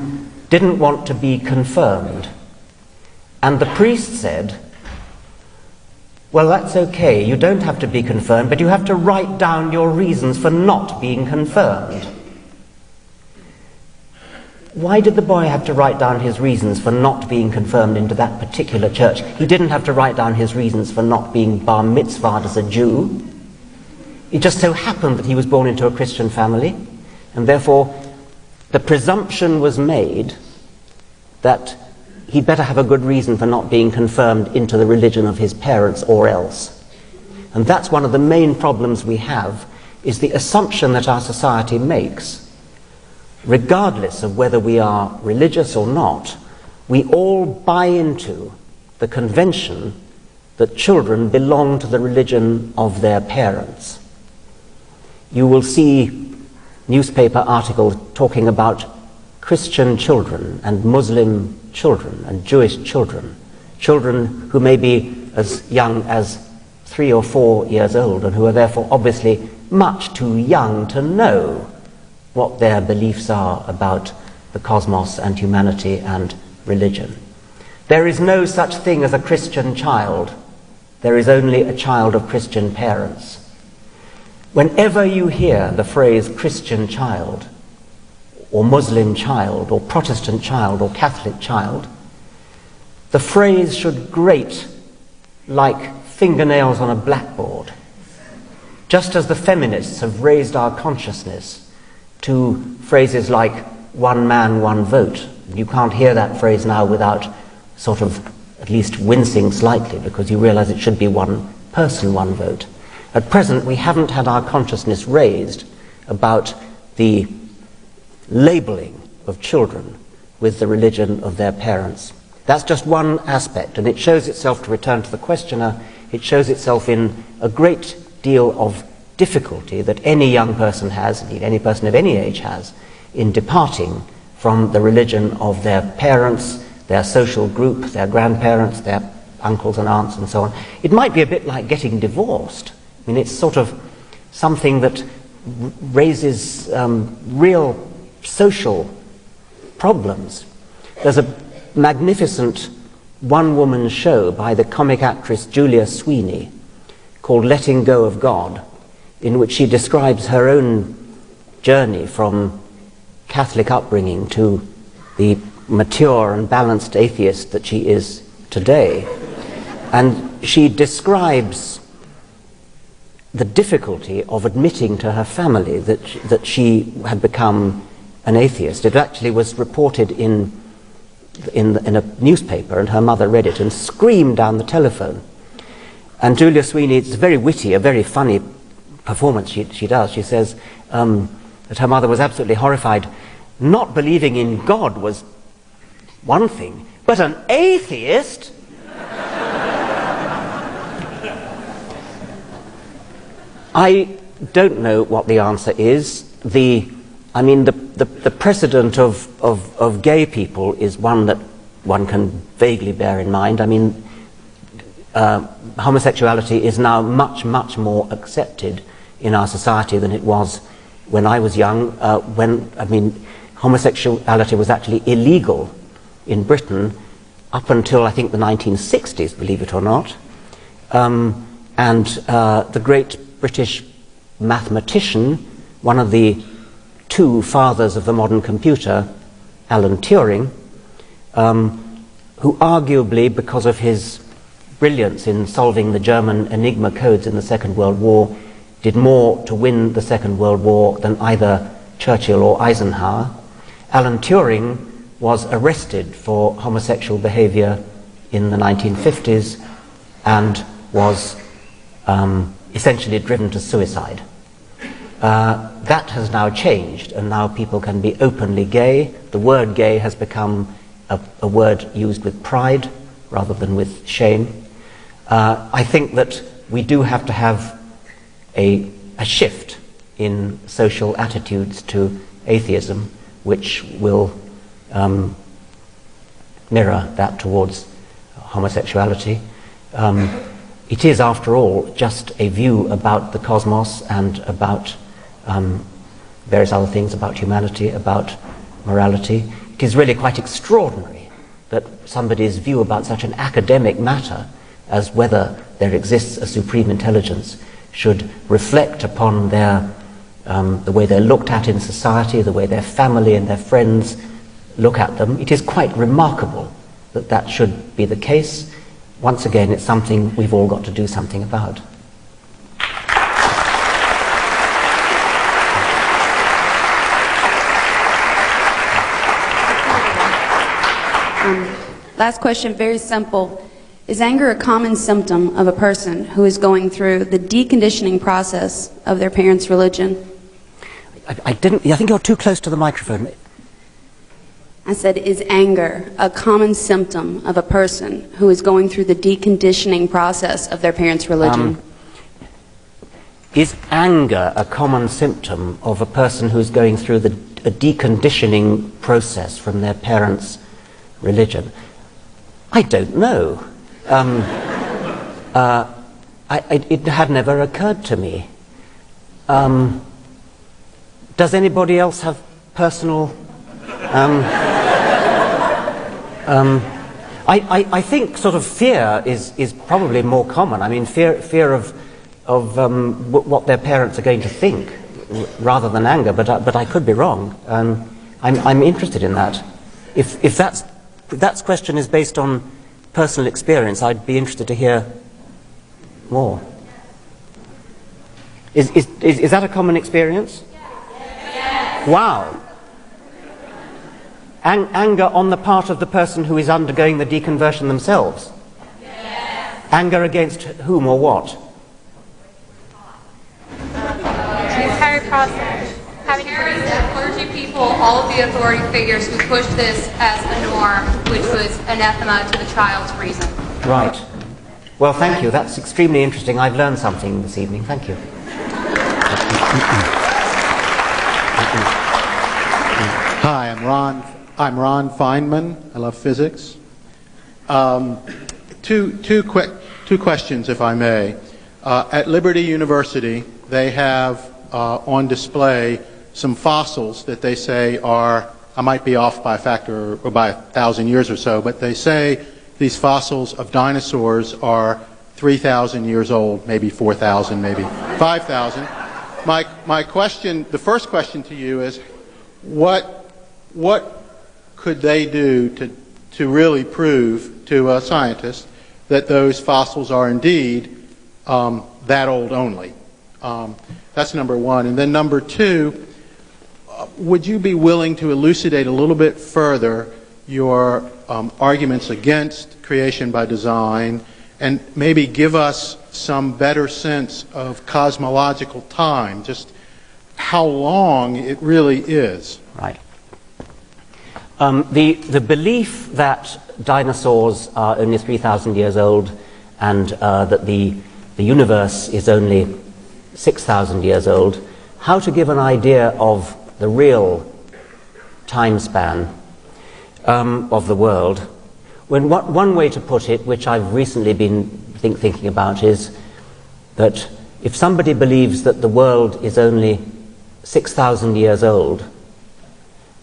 didn't want to be confirmed. And the priest said, well, that's okay, you don't have to be confirmed, but you have to write down your reasons for not being confirmed. Why did the boy have to write down his reasons for not being confirmed into that particular church? He didn't have to write down his reasons for not being bar mitzvahed as a Jew. It just so happened that he was born into a Christian family, and therefore the presumption was made that he'd better have a good reason for not being confirmed into the religion of his parents or else. And that's one of the main problems we have, is the assumption that our society makes. Regardless of whether we are religious or not, we all buy into the convention that children belong to the religion of their parents. You will see newspaper articles talking about Christian children and Muslim children and Jewish children, children who may be as young as 3 or 4 years old and who are therefore obviously much too young to know what their beliefs are about the cosmos and humanity and religion. There is no such thing as a Christian child. There is only a child of Christian parents. Whenever you hear the phrase Christian child, or Muslim child, or Protestant child, or Catholic child, the phrase should grate like fingernails on a blackboard. Just as the feminists have raised our consciousness to phrases like one man, one vote. You can't hear that phrase now without sort of at least wincing slightly, because you realize it should be one person, one vote. At present, we haven't had our consciousness raised about the labeling of children with the religion of their parents. That's just one aspect, and it shows itself, to return to the questioner, it shows itself in a great deal of difficulty that any young person has, indeed any person of any age has, in departing from the religion of their parents, their social group, their grandparents, their uncles and aunts and so on. It might be a bit like getting divorced. I mean, it's sort of something that raises real social problems. There's a magnificent one-woman show by the comic actress Julia Sweeney called Letting Go of God, in which she describes her own journey from Catholic upbringing to the mature and balanced atheist that she is today. And she describes the difficulty of admitting to her family that she had become an atheist. It actually was reported in a newspaper, and her mother read it and screamed down the telephone. And Julia Sweeney, it's very witty, a very funny performance she does. She says that her mother was absolutely horrified. Not believing in God was one thing, but an atheist? I don't know what the answer is. The precedent of gay people is one that one can vaguely bear in mind. I mean, homosexuality is now much, much more accepted in our society than it was when I was young, homosexuality was actually illegal in Britain up until, I think, the 1960s, believe it or not. The great British mathematician, one of the two fathers of the modern computer, Alan Turing, who arguably, because of his brilliance in solving the German Enigma codes in the Second World War, did more to win the Second World War than either Churchill or Eisenhower. Alan Turing was arrested for homosexual behavior in the 1950s and was essentially driven to suicide. That has now changed, and now people can be openly gay. The word gay has become a word used with pride rather than with shame. I think that we do have to have a shift in social attitudes to atheism, which will mirror that towards homosexuality. It is, after all, just a view about the cosmos and about various other things, about humanity, about morality. It is really quite extraordinary that somebody's view about such an academic matter as whether there exists a supreme intelligence should reflect upon their the way they're looked at in society, the way their family and their friends look at them. It is quite remarkable that that should be the case. Once again, it's something we've all got to do something about. Last question, very simple. Is anger a common symptom of a person who is going through the deconditioning process of their parents' religion? I think you're too close to the microphone. I said, is anger a common symptom of a person who is going through the deconditioning process of their parents' religion? Is anger a common symptom of a person who's going through a deconditioning process from their parents' religion? I don't know. It had never occurred to me. Does anybody else have personal... I think sort of fear is probably more common. I mean, fear of what their parents are going to think, rather than anger. But I could be wrong. I'm interested in that. If that question is based on personal experience, I'd be interested to hear more. Is that a common experience? Yes. Wow. Anger on the part of the person who is undergoing the deconversion themselves? Yes. Anger against whom or what? The entire process. Having the clergy people, all of the authority figures who pushed this as a norm, which was anathema to the child's reason. Right. Well, thank you. That's extremely interesting. I've learned something this evening. Thank you. Hi, I'm Ron Feynman. I love physics. Two questions, if I may. At Liberty University, they have on display some fossils that they say are, I might be off by a factor or by 1,000 years or so, but they say these fossils of dinosaurs are 3,000 years old, maybe 4,000, maybe 5,000. My question, the first question to you is, what could they do to really prove to a scientist that those fossils are indeed that old only? That's number one. And then number two, would you be willing to elucidate a little bit further your arguments against creation by design, and maybe give us some better sense of cosmological time, just how long it really is? Right. The belief that dinosaurs are only 3,000 years old and that the universe is only 6,000 years old, how to give an idea of the real time span of the world, when one way to put it, which I've recently been thinking about, is that if somebody believes that the world is only 6,000 years old,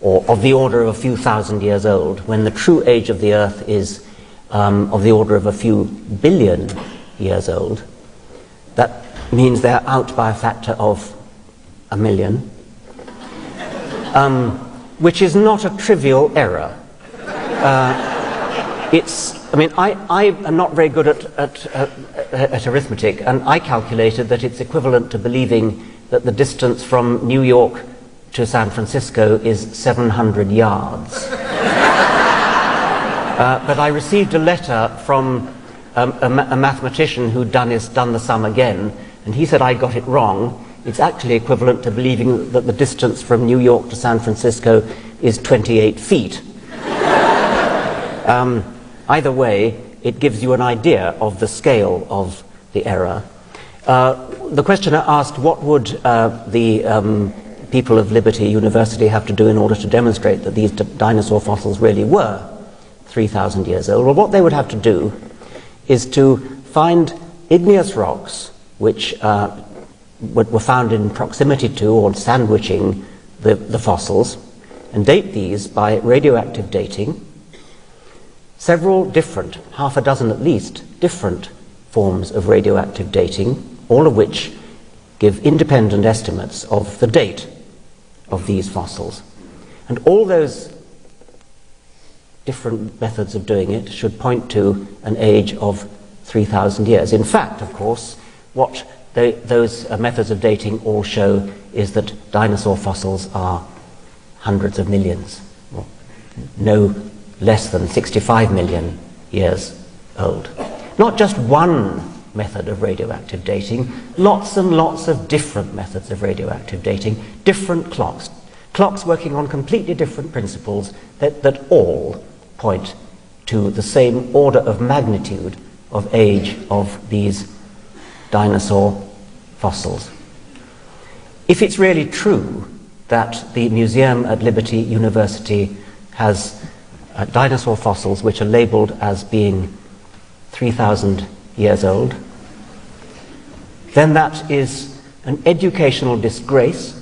or of the order of a few thousand years old, when the true age of the Earth is of the order of a few billion years old, that means they're out by a factor of 1 million, which is not a trivial error. I am not very good at arithmetic, and I calculated that it's equivalent to believing that the distance from New York to San Francisco is 700 yards. But I received a letter from a mathematician who'd done the sum again, and he said I got it wrong. It's actually equivalent to believing that the distance from New York to San Francisco is 28 feet. Either way, it gives you an idea of the scale of the error. The questioner asked what would the people of Liberty University have to do in order to demonstrate that these dinosaur fossils really were 3,000 years old. Well, what they would have to do is to find igneous rocks which were found in proximity to or sandwiching the fossils, and date these by radioactive dating. Several different, half a dozen at least, different forms of radioactive dating, all of which give independent estimates of the date of these fossils. And all those different methods of doing it should point to an age of 3,000 years. In fact, of course, what those methods of dating all show is that dinosaur fossils are hundreds of millions, or no less than 65 million years old. Not just one method of radioactive dating, lots and lots of different methods of radioactive dating, different clocks working on completely different principles that all point to the same order of magnitude of age of these dinosaur fossils. If it's really true that the museum at Liberty University has dinosaur fossils which are labeled as being 3,000 years old, then that is an educational disgrace.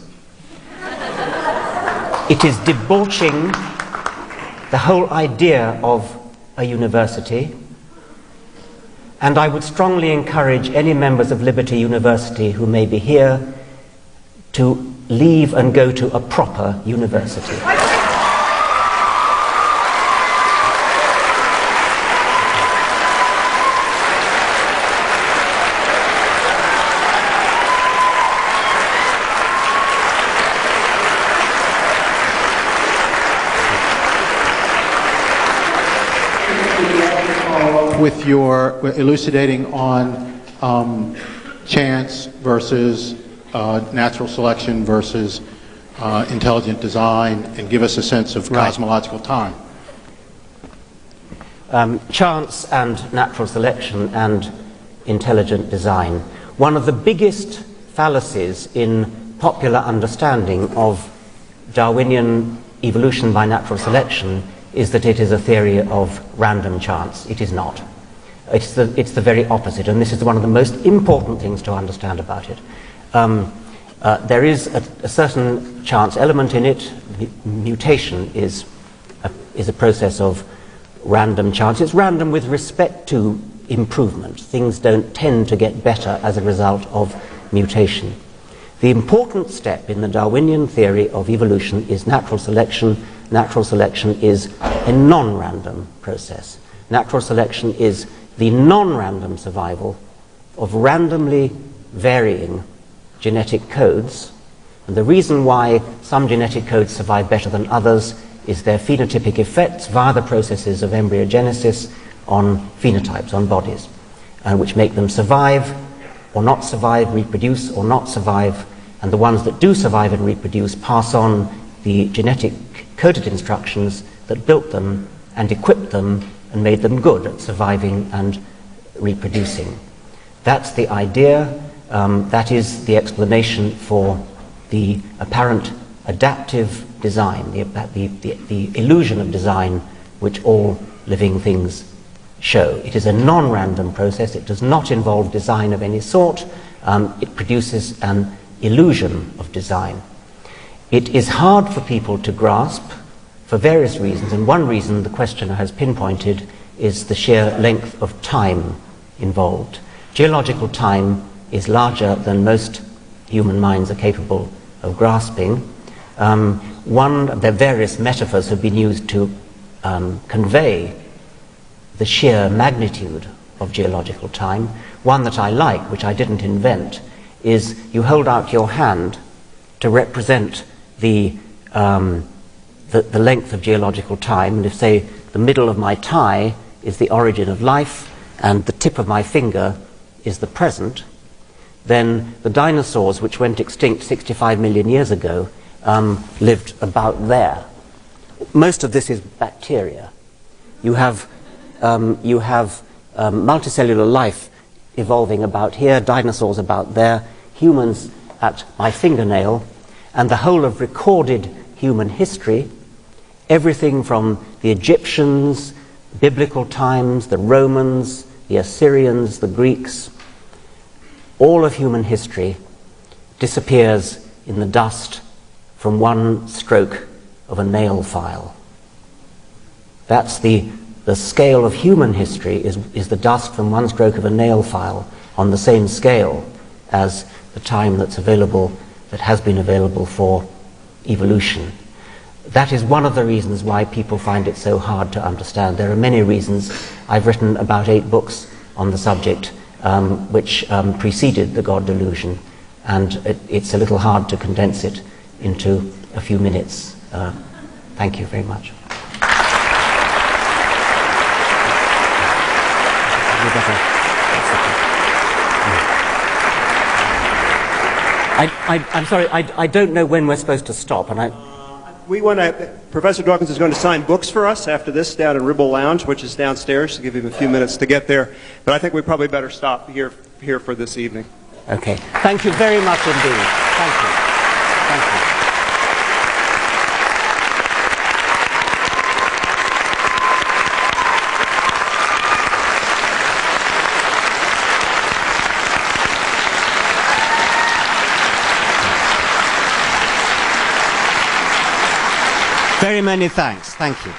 It is debauching the whole idea of a university, and I would strongly encourage any members of Liberty University who may be here to leave and go to a proper university. With your elucidating on chance versus natural selection versus intelligent design, and give us a sense of cosmological time. Chance and natural selection and intelligent design. One of the biggest fallacies in popular understanding of Darwinian evolution by natural selection is that it is a theory of random chance. It is not. It's the very opposite, and this is one of the most important things to understand about it. There is a certain chance element in it. Mutation is a process of random chance. It's random with respect to improvement. Things don't tend to get better as a result of mutation. The important step in the Darwinian theory of evolution is natural selection. Natural selection is a non-random process. Natural selection is the non-random survival of randomly varying genetic codes. And the reason why some genetic codes survive better than others is their phenotypic effects via the processes of embryogenesis on phenotypes, on bodies, which make them survive or not survive, reproduce or not survive, and the ones that do survive and reproduce pass on the genetic coded instructions that built them and equipped them and made them good at surviving and reproducing. That's the idea. That is the explanation for the apparent adaptive design, the illusion of design which all living things show. It is a non-random process. It does not involve design of any sort. It produces an illusion of design. It is hard for people to grasp for various reasons, and one reason the questioner has pinpointed is the sheer length of time involved. Geological time is larger than most human minds are capable of grasping. The various metaphors have been used to convey the sheer magnitude of geological time. One that I like, which I didn't invent, is you hold out your hand to represent the length of geological time, and if, say, the middle of my tie is the origin of life and the tip of my finger is the present, then the dinosaurs which went extinct 65 million years ago lived about there. Most of this is bacteria. You have multicellular life evolving about here, dinosaurs about there, humans at my fingernail, and the whole of recorded human history, everything from the Egyptians, biblical times, the Romans, the Assyrians, the Greeks, all of human history disappears in the dust from one stroke of a nail file. That's the scale of human history is the dust from one stroke of a nail file, on the same scale as the time that's available, that has been available for evolution. That is one of the reasons why people find it so hard to understand. There are many reasons. I've written about 8 books on the subject which preceded the God delusion, and it's a little hard to condense it into a few minutes. Thank you very much. I'm sorry, I don't know when we're supposed to stop, and Professor Dawkins is going to sign books for us after this down in Ribble Lounge, which is downstairs, to give him a few minutes to get there. But I think we probably better stop here for this evening. Okay. Thank you very much indeed. Thank you. Thank you. Very many thanks. Thank you.